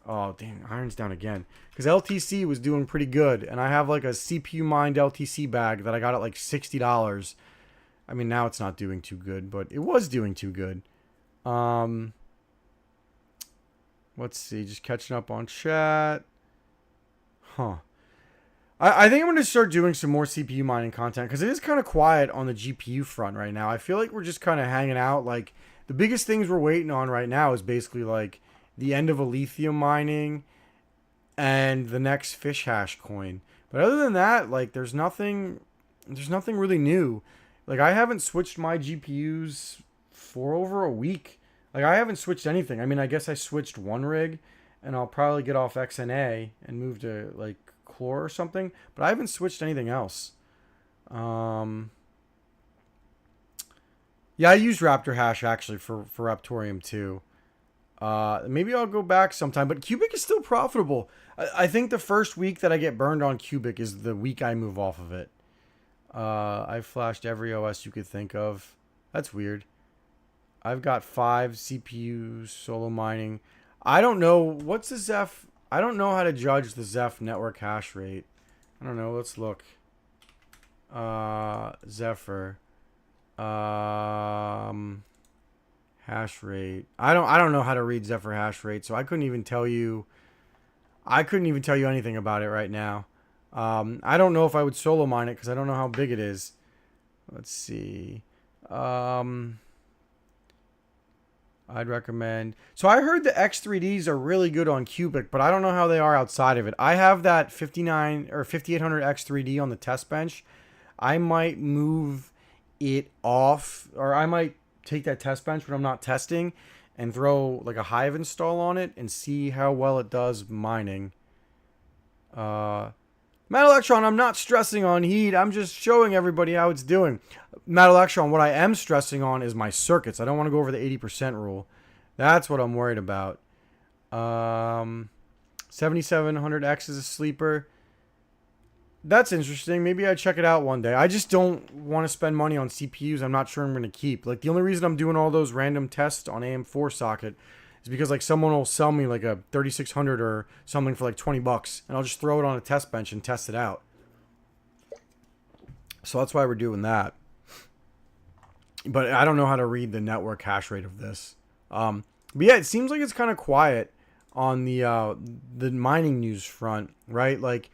Oh dang, iron's down again. Because LTC was doing pretty good, and I have like a CPU mined LTC bag that I got at like $60. I mean, now it's not doing too good, but it was doing too good. Let's see, just catching up on chat. Huh. I think I'm going to start doing some more CPU mining content because it is kind of quiet on the GPU front right now. I feel like we're just kind of hanging out. Like, the biggest things we're waiting on right now is basically like the end of Alethea mining and the next Fish Hash coin. But other than that, like, there's nothing really new. Like, I haven't switched my GPUs for over a week. Like, I haven't switched anything. I mean, I guess I switched one rig, and I'll probably get off XNA and move to, like, Chlor or something. But I haven't switched anything else. Yeah, I used Raptor Hash, actually, for Raptorium, too. Maybe I'll go back sometime. But Cubic is still profitable. I think the first week that I get burned on Cubic is the week I move off of it. I flashed every OS you could think of. That's weird. I've got 5 CPUs solo mining. I don't know. What's the Zeph? I don't know how to judge the Zeph network hash rate. I don't know. Let's look. Zephyr. Hash rate. I don't know how to read Zephyr hash rate, so I couldn't even tell you. I couldn't even tell you anything about it right now. I don't know if I would solo mine it because I don't know how big it is. Let's see. I'd recommend. So I heard the X3Ds are really good on Cubic, but I don't know how they are outside of it. I have that 59 or 5800 X3D on the test bench. I might move it off, or I might take that test bench when I'm not testing and throw like a Hive install on it and see how well it does mining. Matt Electron, I'm not stressing on heat. I'm just showing everybody how it's doing. Matt Electron, what I am stressing on is my circuits. I don't want to go over the 80% rule. That's what I'm worried about. 7700X is a sleeper. That's interesting. Maybe I check it out one day. I just don't want to spend money on CPUs I'm not sure I'm going to keep. Like, the only reason I'm doing all those random tests on AM4 socket is because, like, someone will sell me like a 3600 or something for like $20, and I'll just throw it on a test bench and test it out. So that's why we're doing that. But I don't know how to read the network hash rate of this. But yeah, it seems like it's kind of quiet on the mining news front, right? Like,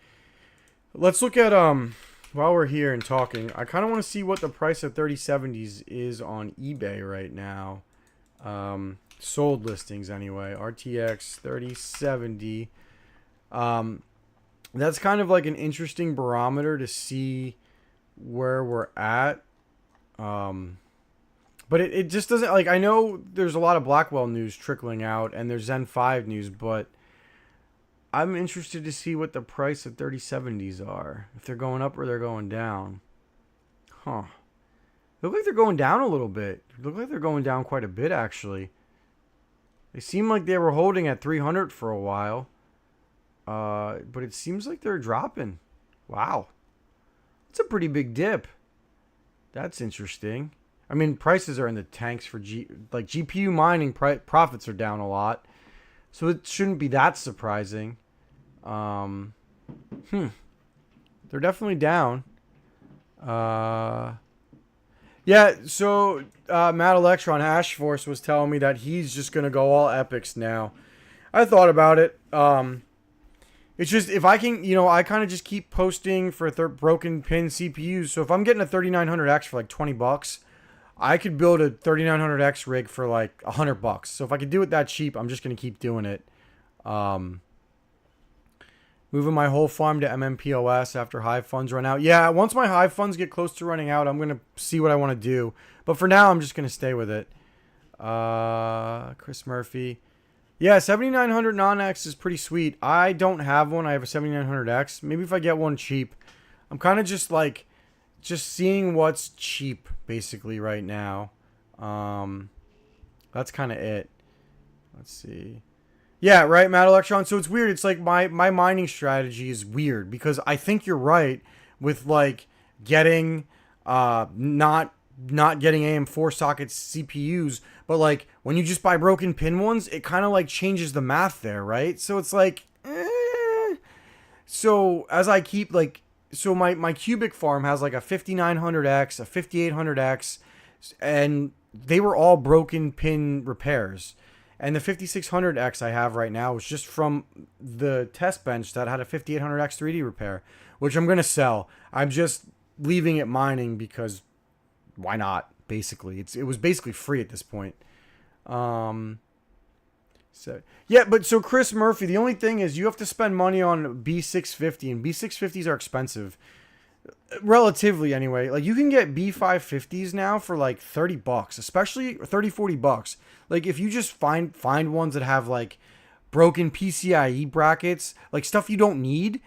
let's look at while we're here and talking, I kind of want to see what the price of 3070s is on eBay right now. Sold listings anyway. RTX 3070. That's kind of like an interesting barometer to see where we're at. But it just doesn't, like, I know there's a lot of Blackwell news trickling out and there's Zen 5 news, but I'm interested to see what the price of 3070s are. If they're going up or they're going down. Huh. They look like they're going down a little bit. They look like they're going down quite a bit, actually. They seem like they were holding at 300 for a while. But it seems like they're dropping. Wow. It's a pretty big dip. That's interesting. I mean, prices are in the tanks for GPU mining profits are down a lot. So it shouldn't be that surprising. They're definitely down. Yeah, so Matt Electron Hashforce was telling me that he's just going to go all epics now. I thought about it. It's just, if I can, I kind of just keep posting for broken pin CPUs. So if I'm getting a 3900X for like $20, I could build a 3900X rig for like $100. So if I could do it that cheap, I'm just going to keep doing it. Moving my whole farm to MMPOS after Hive funds run out. Yeah, once my Hive funds get close to running out, I'm going to see what I want to do. But for now, I'm just going to stay with it. Chris Murphy. Yeah, 7900 non-X is pretty sweet. I don't have one. I have a 7900X. Maybe if I get one cheap, I'm kind of just like, just seeing what's cheap basically right now. That's kind of it. Let's see. Yeah, right, Matt Electron. So it's weird. It's like my mining strategy is weird because I think you're right with like getting not getting AM4 sockets CPUs, but like when you just buy broken pin ones, it kind of like changes the math there, right? So it's like so as I keep like, so my cubic farm has like a 5900X, a 5800X, and they were all broken pin repairs. And the 5600X I have right now is just from the test bench that had a 5800X 3D repair, which I'm going to sell. I'm just leaving it mining because why not? Basically, it was basically free at this point. So yeah, but so Chris Murphy, the only thing is you have to spend money on B650, and B650s are expensive, relatively anyway. Like you can get B550s now for like $30, especially 30, $40. Like if you just find ones that have like broken PCIe brackets, like stuff you don't need,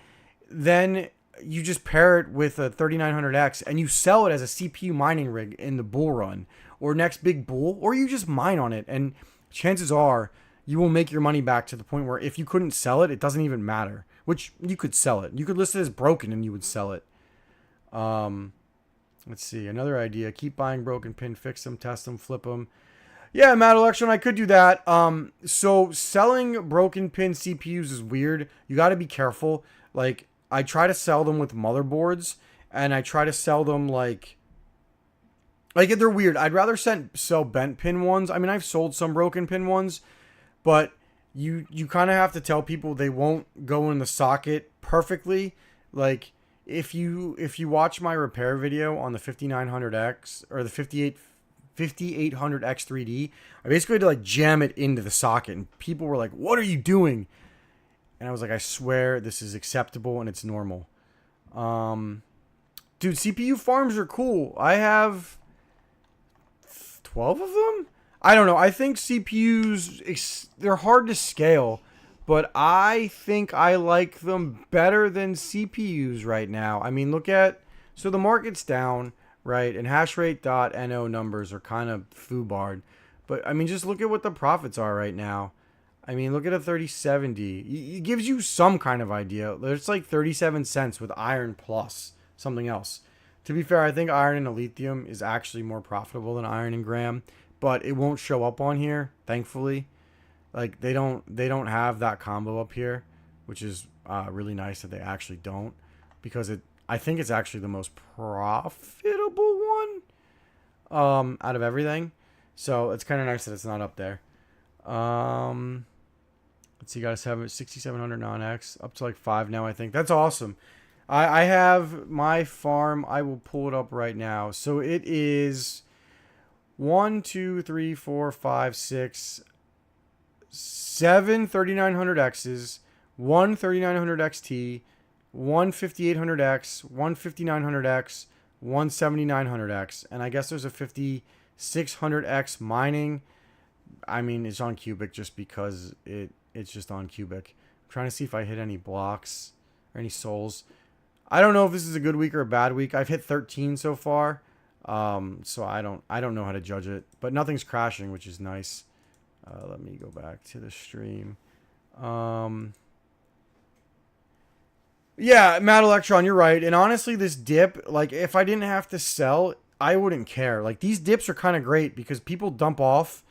then you just pair it with a 3900X and you sell it as a CPU mining rig in the bull run or next big bull, or you just mine on it, and chances are you will make your money back to the point where if you couldn't sell it, it doesn't even matter. Which you could sell it. You could list it as broken and you would sell it. Let's see. Another idea. Keep buying broken pin, fix them, test them, flip them. Yeah, Matt Election, I could do that. So selling broken pin CPUs is weird. You got to be careful. Like, I try to sell them with motherboards, and I try to sell them like they're weird. I'd rather sell bent pin ones. I mean, I've sold some broken pin ones, but you kind of have to tell people they won't go in the socket perfectly. Like if you watch my repair video on the 5900X or the 5800X 3D, I basically had to like jam it into the socket, and people were like, "What are you doing?" And I was like, "I swear this is acceptable and it's normal." Dude, CPU farms are cool. I have 12 of them? I don't know. I think CPUs, they're hard to scale, but I think I like them better than CPUs right now. I mean, so the market's down, right? And hashrate.no numbers are kind of foobarred. But I mean, just look at what the profits are right now. I mean, look at a 3070. It gives you some kind of idea. There's like 37 cents with iron plus something else. To be fair, I think iron and lithium is actually more profitable than iron and gram, but it won't show up on here, thankfully. Like they don't have that combo up here, which is really nice that they actually don't, because I think it's actually the most profitable one out of everything. So it's kind of nice that it's not up there. Let's see, got a 6700 non-X up to like 5 now, I think. That's awesome. I have my farm. I will pull it up right now. So it is 1, 2, 3, 4, 5, 6, 7 3900Xs, 1 3900 XT, 1 5800X, 1 5900X, 1 7900X, and I guess there's a 5600X mining. I mean, it's on Cubic just because it's just on Cubic. I'm trying to see if I hit any blocks or any souls. I don't know if this is a good week or a bad week. I've hit 13 so far, so I don't know how to judge it. But nothing's crashing, which is nice. Let me go back to the stream. Yeah, Matt Electron, you're right. And honestly, this dip, like if I didn't have to sell, I wouldn't care. Like these dips are kind of great because people dump off,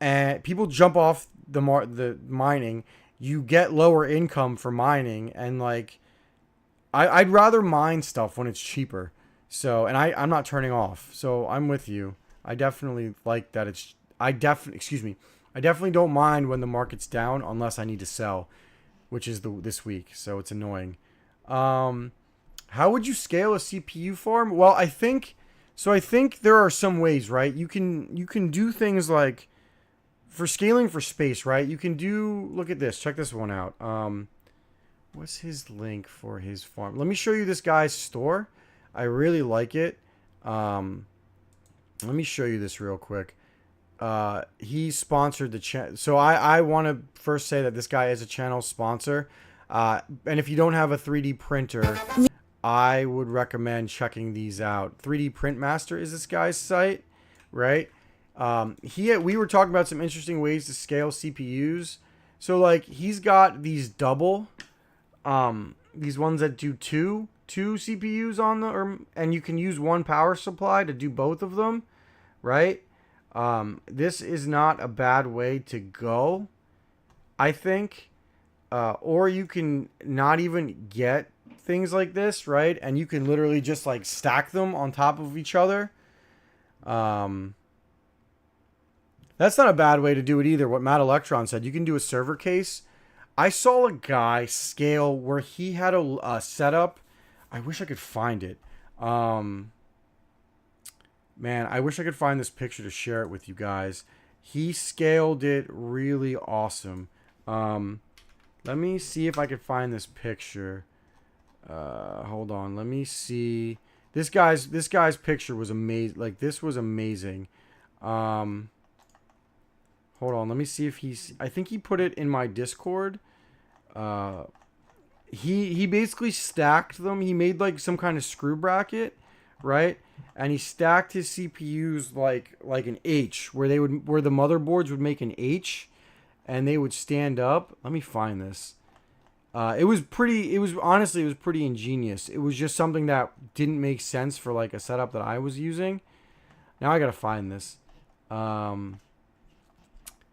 and people jump off the mining. You get lower income for mining, and like I'd rather mine stuff when it's cheaper. So, and I'm not turning off. So I'm with you. I definitely like that. I definitely don't mind when the market's down unless I need to sell, which is this week. So it's annoying. How would you scale a CPU farm? Well, I think there are some ways, right? You can do things like for scaling for space, right? You can look at this. Check this one out. What's his link for his farm? Let me show you this guy's store. I really like it. Let me show you this real quick. He sponsored the channel. So I want to first say that this guy is a channel sponsor. And if you don't have a 3D printer, I would recommend checking these out. 3D Print Master is this guy's site, right? We were talking about some interesting ways to scale CPUs. So like he's got these double, these ones that do two CPUs on and you can use one power supply to do both of them, right? This is not a bad way to go, I think. Or you can not even get things like this, right? And you can literally just like stack them on top of each other. That's not a bad way to do it either. What Matt Electron said, you can do a server case. I saw a guy scale where he had a setup. I wish I could find it. Man, I wish I could find this picture to share it with you guys. He scaled it really awesome. Let me see if I can find this picture. Hold on. Let me see. This guy's picture was amazing. Like this was amazing. Hold on. Let me see if I think he put it in my Discord. He basically stacked them. He made like some kind of screw bracket, right? And he stacked his CPUs like an H, where the motherboards would make an H, and they would stand up. Let me find this. It was pretty ingenious. It was just something that didn't make sense for like a setup that I was using. Now I gotta find this.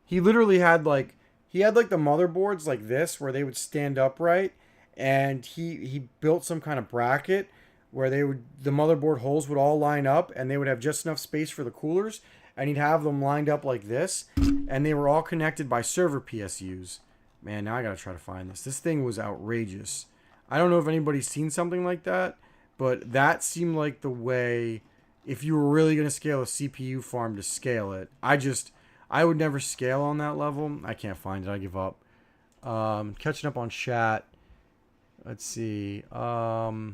He literally had the motherboards like this where they would stand upright, and he built some kind of bracket where the motherboard holes would all line up, and they would have just enough space for the coolers, and he'd have them lined up like this, and they were all connected by server PSUs. Man, now I gotta try to find this. This thing was outrageous. I don't know if anybody's seen something like that, but that seemed like the way, if you were really gonna scale a CPU farm, to scale it. I would never scale on that level. I can't find it. I give up. Catching up on chat. Let's see. Put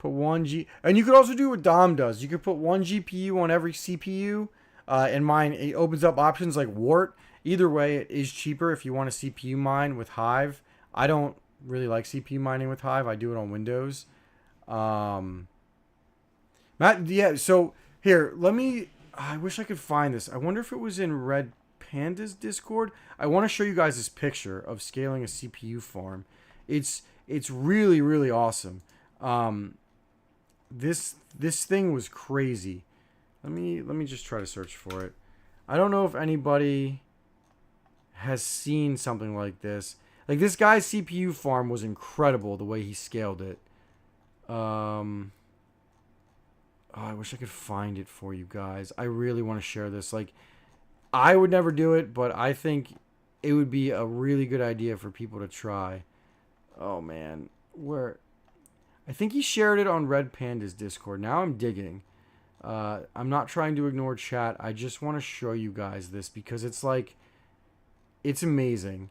one and you could also do what Dom does. You could put one GPU on every CPU. And mine, it opens up options like Wart. Either way, it is cheaper if you want a CPU mine with Hive. I don't really like CPU mining with Hive. I do it on Windows. So here, I wish I could find this. I wonder if it was in Red Panda's Discord. I want to show you guys this picture of scaling a CPU farm. It's really, really awesome. This thing was crazy. Let me just try to search for it. I don't know if anybody has seen something like this. Like this guy's CPU farm was incredible the way he scaled it. I wish I could find it for you guys. I really want to share this. Like, I would never do it, but I think it would be a really good idea for people to try. Oh man, I think he shared it on Red Panda's Discord. Now I'm digging. I'm not trying to ignore chat. I just want to show you guys this because it's amazing.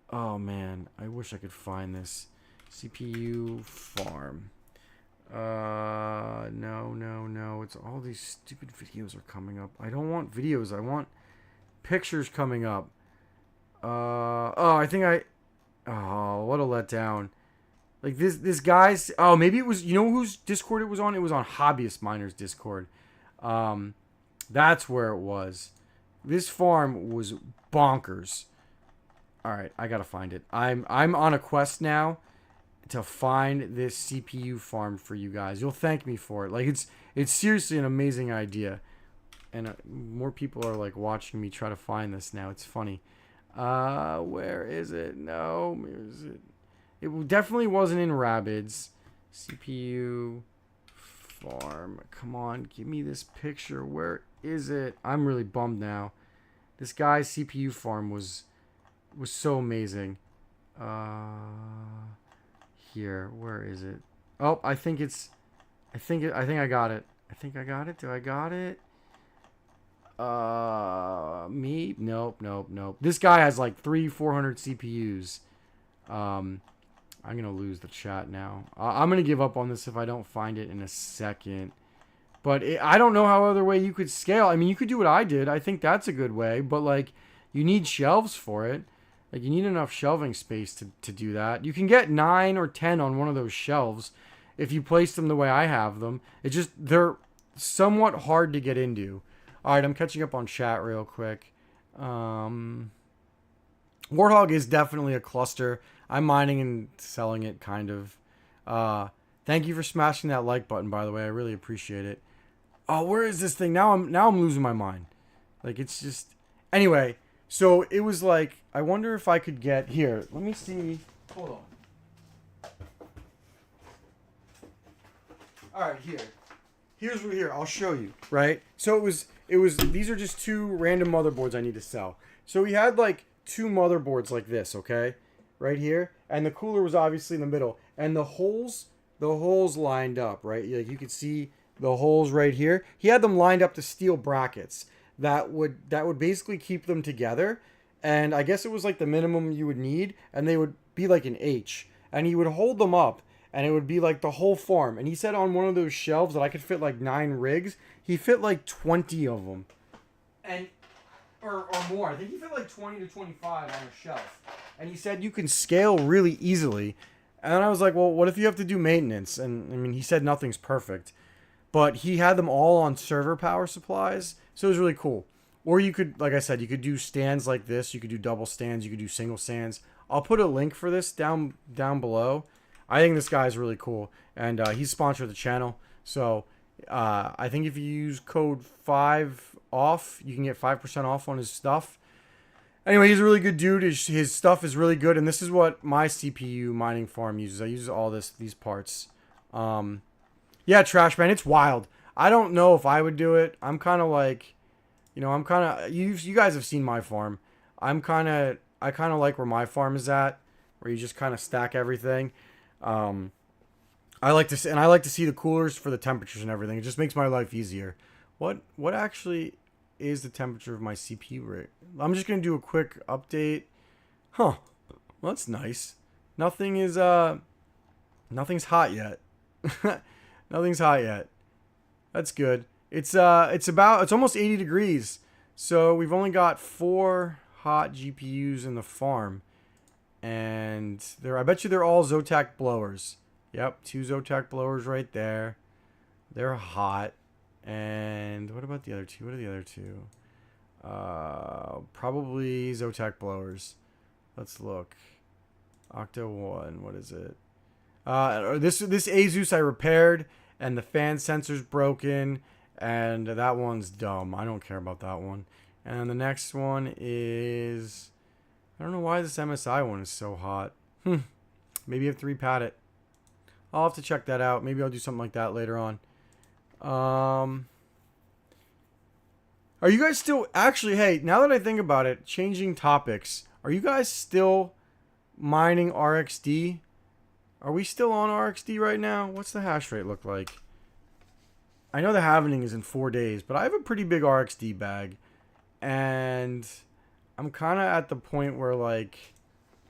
Oh man, I wish I could find this. CPU farm. No. It's all these stupid videos are coming up. I don't want videos. I want pictures coming up. What a letdown. Like this guy's, maybe it was, you know whose Discord it was on? It was on Hobbyist Miner's Discord. That's where it was. This farm was bonkers. All right, I gotta find it. I'm on a quest now to find this CPU farm for you guys. You'll thank me for it. Like it's seriously an amazing idea, and more people are like watching me try to find this now. It's funny. Where is it? No, where is it? It definitely wasn't in Rabbids. CPU farm. Come on, give me this picture. Where is it? I'm really bummed now. This guy's CPU farm was so amazing. Here, where is it? Oh, I think I got it. Do I got it? Me? Nope. This guy has like 400 CPUs. I'm gonna lose the chat now. I'm gonna give up on this if I don't find it in a second. But I don't know how other way you could scale. I mean, you could do what I did. I think that's a good way. But like, you need shelves for it. Like, you need enough shelving space to do that. You can get 9 or 10 on one of those shelves if you place them the way I have them. It's just, they're somewhat hard to get into. All right, I'm catching up on chat real quick. Warthog is definitely a cluster. I'm mining and selling it, kind of. Thank you for smashing that like button, by the way. I really appreciate it. Oh, where is this thing? Now I'm losing my mind. Like, it's just... Anyway, so it was like, I wonder if I could get... Here, let me see. Hold on. Alright, here, I'll show you, right? So it was, these are just 2 random motherboards I need to sell. So we had like 2 motherboards like this, okay? Right here. And the cooler was obviously in the middle. And the holes lined up, right? Like, you could see the holes right here. He had them lined up to steel brackets that would basically keep them together. And I guess it was like the minimum you would need, and they would be like an H. And he would hold them up, and it would be like the whole farm. And he said on one of those shelves that I could fit like 9 rigs. He fit like 20 of them. And or more. I think he fit like 20 to 25 on a shelf. And he said you can scale really easily. And then I was like, well, what if you have to do maintenance? And I mean, he said nothing's perfect. But he had them all on server power supplies. So it was really cool. Or you could, like I said, you could do stands like this. You could do double stands. You could do single stands. I'll put a link for this down below. I think this guy's really cool. And he's sponsored the channel. So I think if you use code 5OFF, you can get 5% off on his stuff. Anyway, he's a really good dude. His stuff is really good. And this is what my CPU mining farm uses. I use all these parts. Yeah, Trash Man, it's wild. I don't know if I would do it. I'm kind of like, you know, you guys have seen my farm. I kind of like where my farm is at, where you just kind of stack everything. I like to see the coolers for the temperatures and everything. It just makes my life easier. What actually is the temperature of my CPU rate? I'm just gonna do a quick update. Huh. Well, that's nice. Nothing's hot yet. Nothing's hot yet. That's good. It's almost 80 degrees. So we've only got 4 hot GPUs in the farm. And I bet you they're all Zotac blowers. Yep, 2 Zotac blowers right there. They're hot. And what about the other 2? What are the other 2? Probably Zotac blowers. Let's look. Octo 1, what is it? This Asus I repaired, and the fan sensor's broken, and that one's dumb. I don't care about that one. And the next one is... I don't know why this MSI one is so hot. Maybe you have 3 pad it. I'll have to check that out. Maybe I'll do something like that later on. Are you guys still... Actually, hey, now that I think about it, changing topics. Are you guys still mining RXD? Are we still on RXD right now? What's the hash rate look like? I know the halvening is in 4 days, but I have a pretty big RXD bag. And I'm kind of at the point where, like,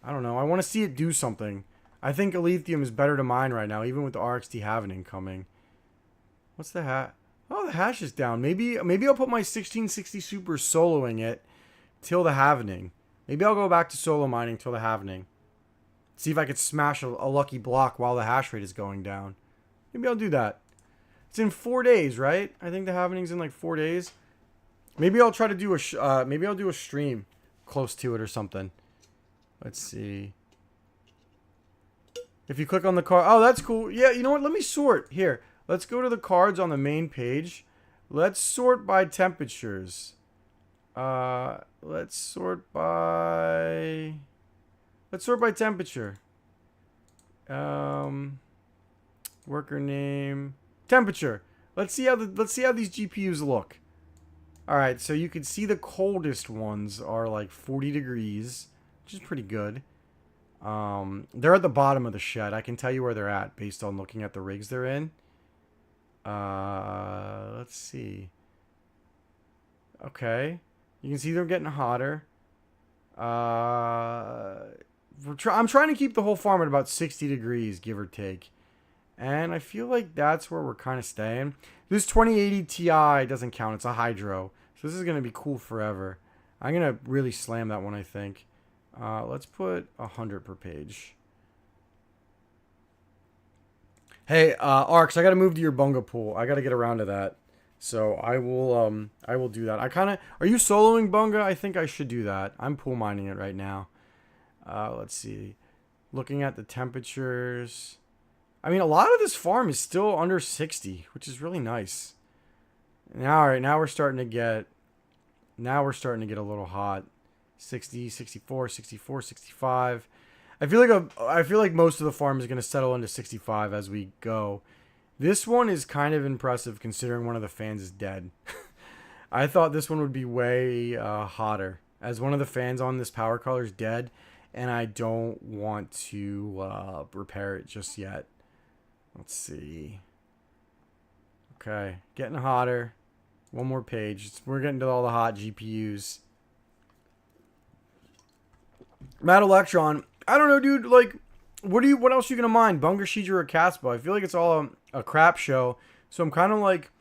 I don't know. I want to see it do something. I think Alethium is better to mine right now, even with the RXD halvening coming. What's the hash? Oh, the hash is down. Maybe I'll put my 1660 Super soloing it till the halvening. Maybe I'll go back to solo mining till the halvening. See if I could smash a lucky block while the hash rate is going down. Maybe I'll do that. It's in 4 days, right? I think the halvening's in like 4 days. Maybe I'll try to do maybe I'll do a stream close to it or something. Let's see. If you click on the card, oh, that's cool. Yeah, you know what? Let me sort here. Let's go to the cards on the main page. Let's sort by temperatures. Let's sort by temperature. Worker name, temperature. Let's see how these GPUs look. All right, so you can see the coldest ones are like 40 degrees, which is pretty good. They're at the bottom of the shed. I can tell you where they're at based on looking at the rigs they're in. Let's see. Okay, you can see they're getting hotter. I'm trying to keep the whole farm at about 60 degrees, give or take. And I feel like that's where we're kind of staying. This 2080 Ti doesn't count. It's a Hydro. So this is going to be cool forever. I'm going to really slam that one, I think. Let's put 100 per page. Hey, Arcs, I gotta move to your bunga pool. I gotta get around to that. So I will do that. Are you soloing bunga? I think I should do that. I'm pool mining it right now. Let's see. Looking at the temperatures. I mean, a lot of this farm is still under 60, which is really nice. Now, all right, now we're starting to get a little hot. 60, 64, 64, 65. I feel like most of the farm is going to settle into 65 as we go. This one is kind of impressive considering one of the fans is dead. I thought this one would be way hotter, as one of the fans on this power color is dead, and I don't want to repair it just yet. Let's see. Okay, getting hotter. One more page. We're getting to all the hot GPUs. Matt Electron, I don't know, dude. Like, what else are you gonna mine? Bunga, Shidra, or Caspa? I feel like it's all a crap show. So I'm kind of like,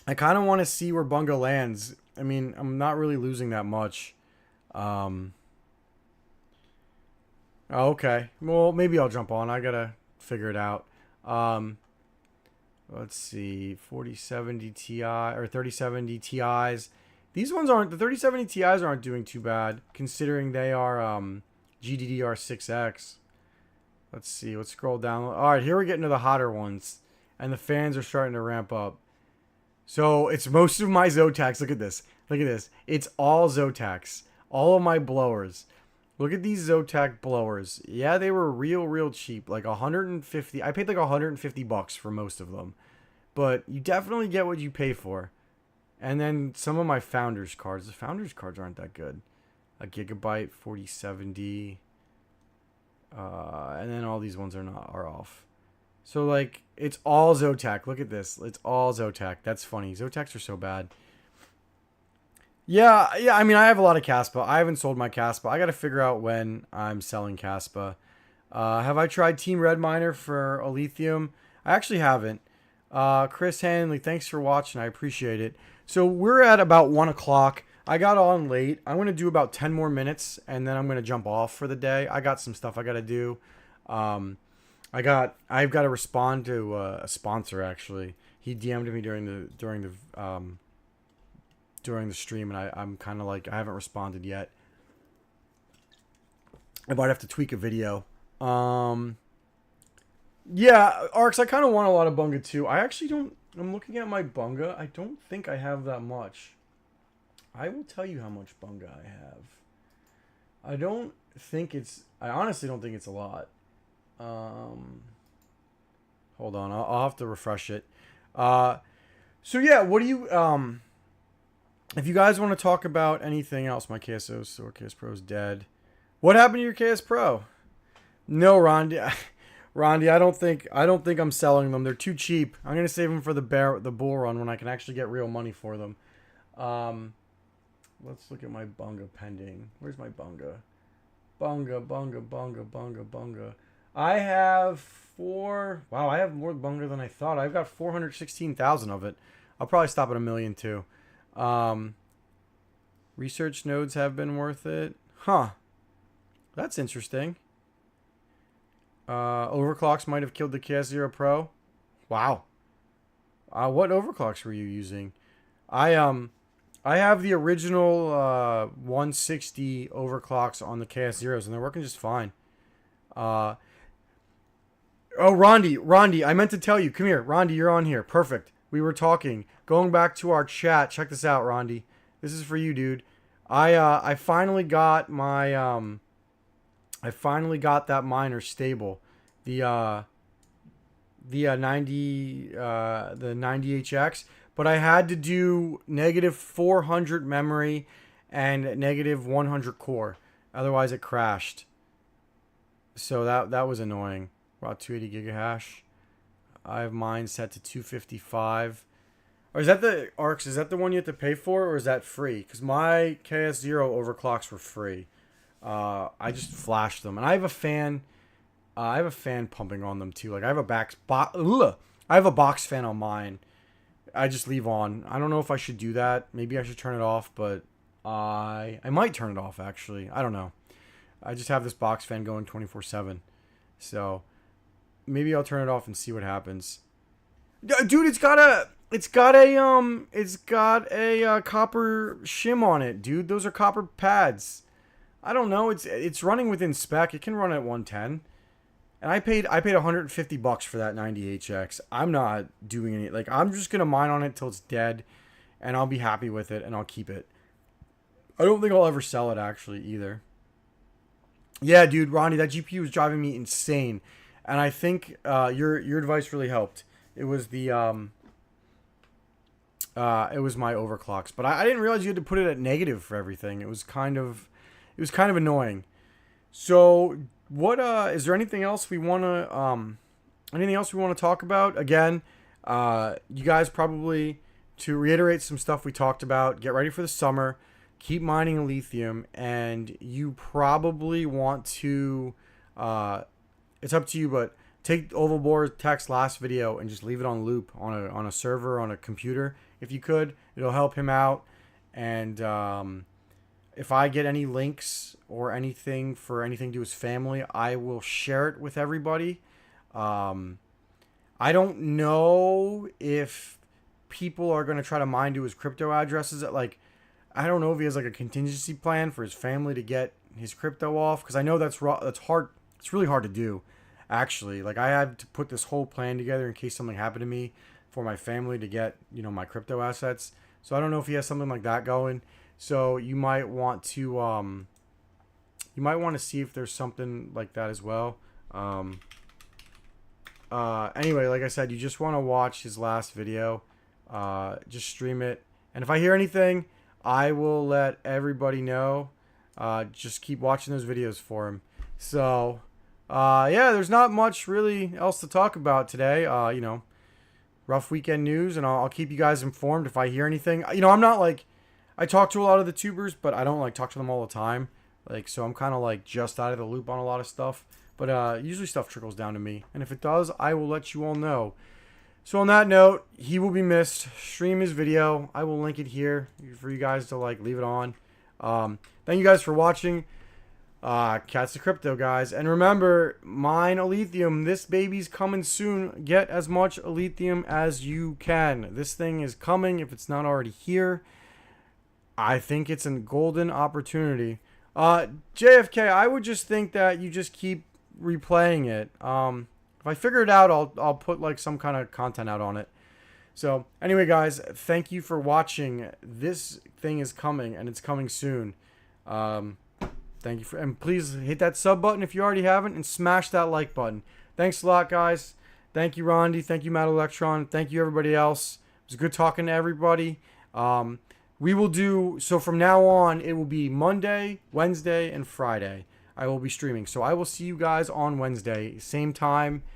I kind of want to see where Bunga lands. I mean, I'm not really losing that much. Okay. Well, maybe I'll jump on. I gotta figure it out. Let's see, 4070 Ti or 3070 Ti's. These ones aren't, the 3070 Ti's aren't doing too bad considering they are GDDR6X. Let's see, let's scroll down. All right, here we're getting to the hotter ones, and the fans are starting to ramp up. So it's most of my Zotacs. Look at this. Look at this. It's all Zotacs. All of my blowers. Look at these Zotac blowers. Yeah, they were real cheap. Like 150. I paid like 150 bucks for most of them. But you definitely get what you pay for. And then some of my Founders cards. The Founders cards aren't that good. A Gigabyte 4070. And then all these ones are off. So like it's all Zotac. Look at this. It's all Zotac. That's funny. Zotacs are so bad. Yeah. I mean, I have a lot of Caspa. I haven't sold my Caspa. I got to figure out when I'm selling Caspa. Have I tried Team Red Miner for Alethium? I actually haven't. Chris Hanley, thanks for watching. I appreciate it. So we're at about 1 o'clock. I got on late. I'm going to do about 10 more minutes, and then I'm going to jump off for the day. I got some stuff I got to do. I've got to respond to a sponsor, actually. He DM'd me during the stream, and I'm kind of like, I haven't responded yet. I might have to tweak a video. Yeah, Arcs, I kind of want a lot of Bunga too. I actually don't. I'm looking at my Bunga. I don't think I have that much. I will tell you how much Bunga I have. I honestly don't think it's a lot. Hold on. I'll have to refresh it. So yeah, what do you, if you guys want to talk about anything else, my KSO or KS Pro is dead. What happened to your KS Pro? No, Rondi. Rondi, I don't think I'm selling them. They're too cheap. I'm gonna save them for the bull run when I can actually get real money for them. Let's look at my Bunga pending. Where's my Bunga? Bunga. I have Wow, I have more Bunga than I thought. I've got 416,000 of it. I'll probably stop at 1 million too. Research nodes have been worth it. Huh. That's interesting. Overclocks might have killed the KS0 Pro. Wow. What overclocks were you using? I have the original 160 overclocks on the KS0s, and they're working just fine. Oh, Rondi, I meant to tell you. Come here, Rondi, you're on here. Perfect. We were talking. Going back to our chat. Check this out, Rondi. This is for you, dude. I finally got my I finally got that miner stable. The 90HX, but I had to do negative 400 memory and negative 100 core. Otherwise it crashed. So that was annoying. About 280 gigahash. I have mine set to 255. Or is that the Arcs? Is that the one you have to pay for, or is that free? Because my KS0 overclocks were free. I just flashed them, and I have a fan. I have a fan pumping on them too. Like I have a box fan on mine. I just leave on. I don't know if I should do that. Maybe I should turn it off, but I might turn it off actually. I don't know. I just have this box fan going 24/7. So maybe I'll turn it off and see what happens. Dude, it's got a copper shim on it, dude. Those are copper pads. I don't know. It's running within spec. It can run at 110. And I paid $150 for that 90HX. I'm not doing any, like, I'm just gonna mine on it till it's dead, and I'll be happy with it and I'll keep it. I don't think I'll ever sell it actually either. Yeah, dude, Ronnie, that GPU was driving me insane, and I think your advice really helped. It was it was my overclocks, but I didn't realize you had to put it at negative for everything. It was kind of annoying. So what is there anything else we want to talk about? Again, you guys probably, to reiterate some stuff we talked about, get ready for the summer. Keep mining lithium, and you probably want to, it's up to you, but take Ovalbor's text last video and just leave it on loop on a server, on a computer. If you could, it'll help him out. And if I get any links or anything for anything to his family, I will share it with everybody. I don't know if people are going to try to mine to his crypto addresses. I don't know if he has like a contingency plan for his family to get his crypto off, because I know that's hard. It's really hard to do, actually. Like, I had to put this whole plan together in case something happened to me for my family to get, my crypto assets. So I don't know if he has something like that going. So you might want to see if there's something like that as well. Anyway, like I said, you just want to watch his last video. Just stream it, and if I hear anything, I will let everybody know. Just keep watching those videos for him. So, yeah, there's not much really else to talk about today. Rough weekend news, and I'll keep you guys informed if I hear anything. I'm not like, I talk to a lot of the tubers, but I don't like talk to them all the time. So I'm kind of like just out of the loop on a lot of stuff. But usually stuff trickles down to me, and if it does, I will let you all know. So on that note, he will be missed. Stream his video. I will link it here for you guys to leave it on. Thank you guys for watching. Cats to Crypto, guys. And remember, mine Lithium. This baby's coming soon. Get as much Lithium as you can. This thing is coming if it's not already here. I think it's a golden opportunity. JFK, I would just think that you just keep replaying it. If I figure it out, I'll put some kind of content out on it. So anyway, guys, thank you for watching. This thing is coming, and it's coming soon. Thank you and please hit that sub button if you already haven't, and smash that like button. Thanks a lot, guys. Thank you, Rondi. Thank you, Matt Electron. Thank you, everybody else. It was good talking to everybody. We will do so from now on. It will be Monday, Wednesday, and Friday. I will be streaming. So I will see you guys on Wednesday, same time,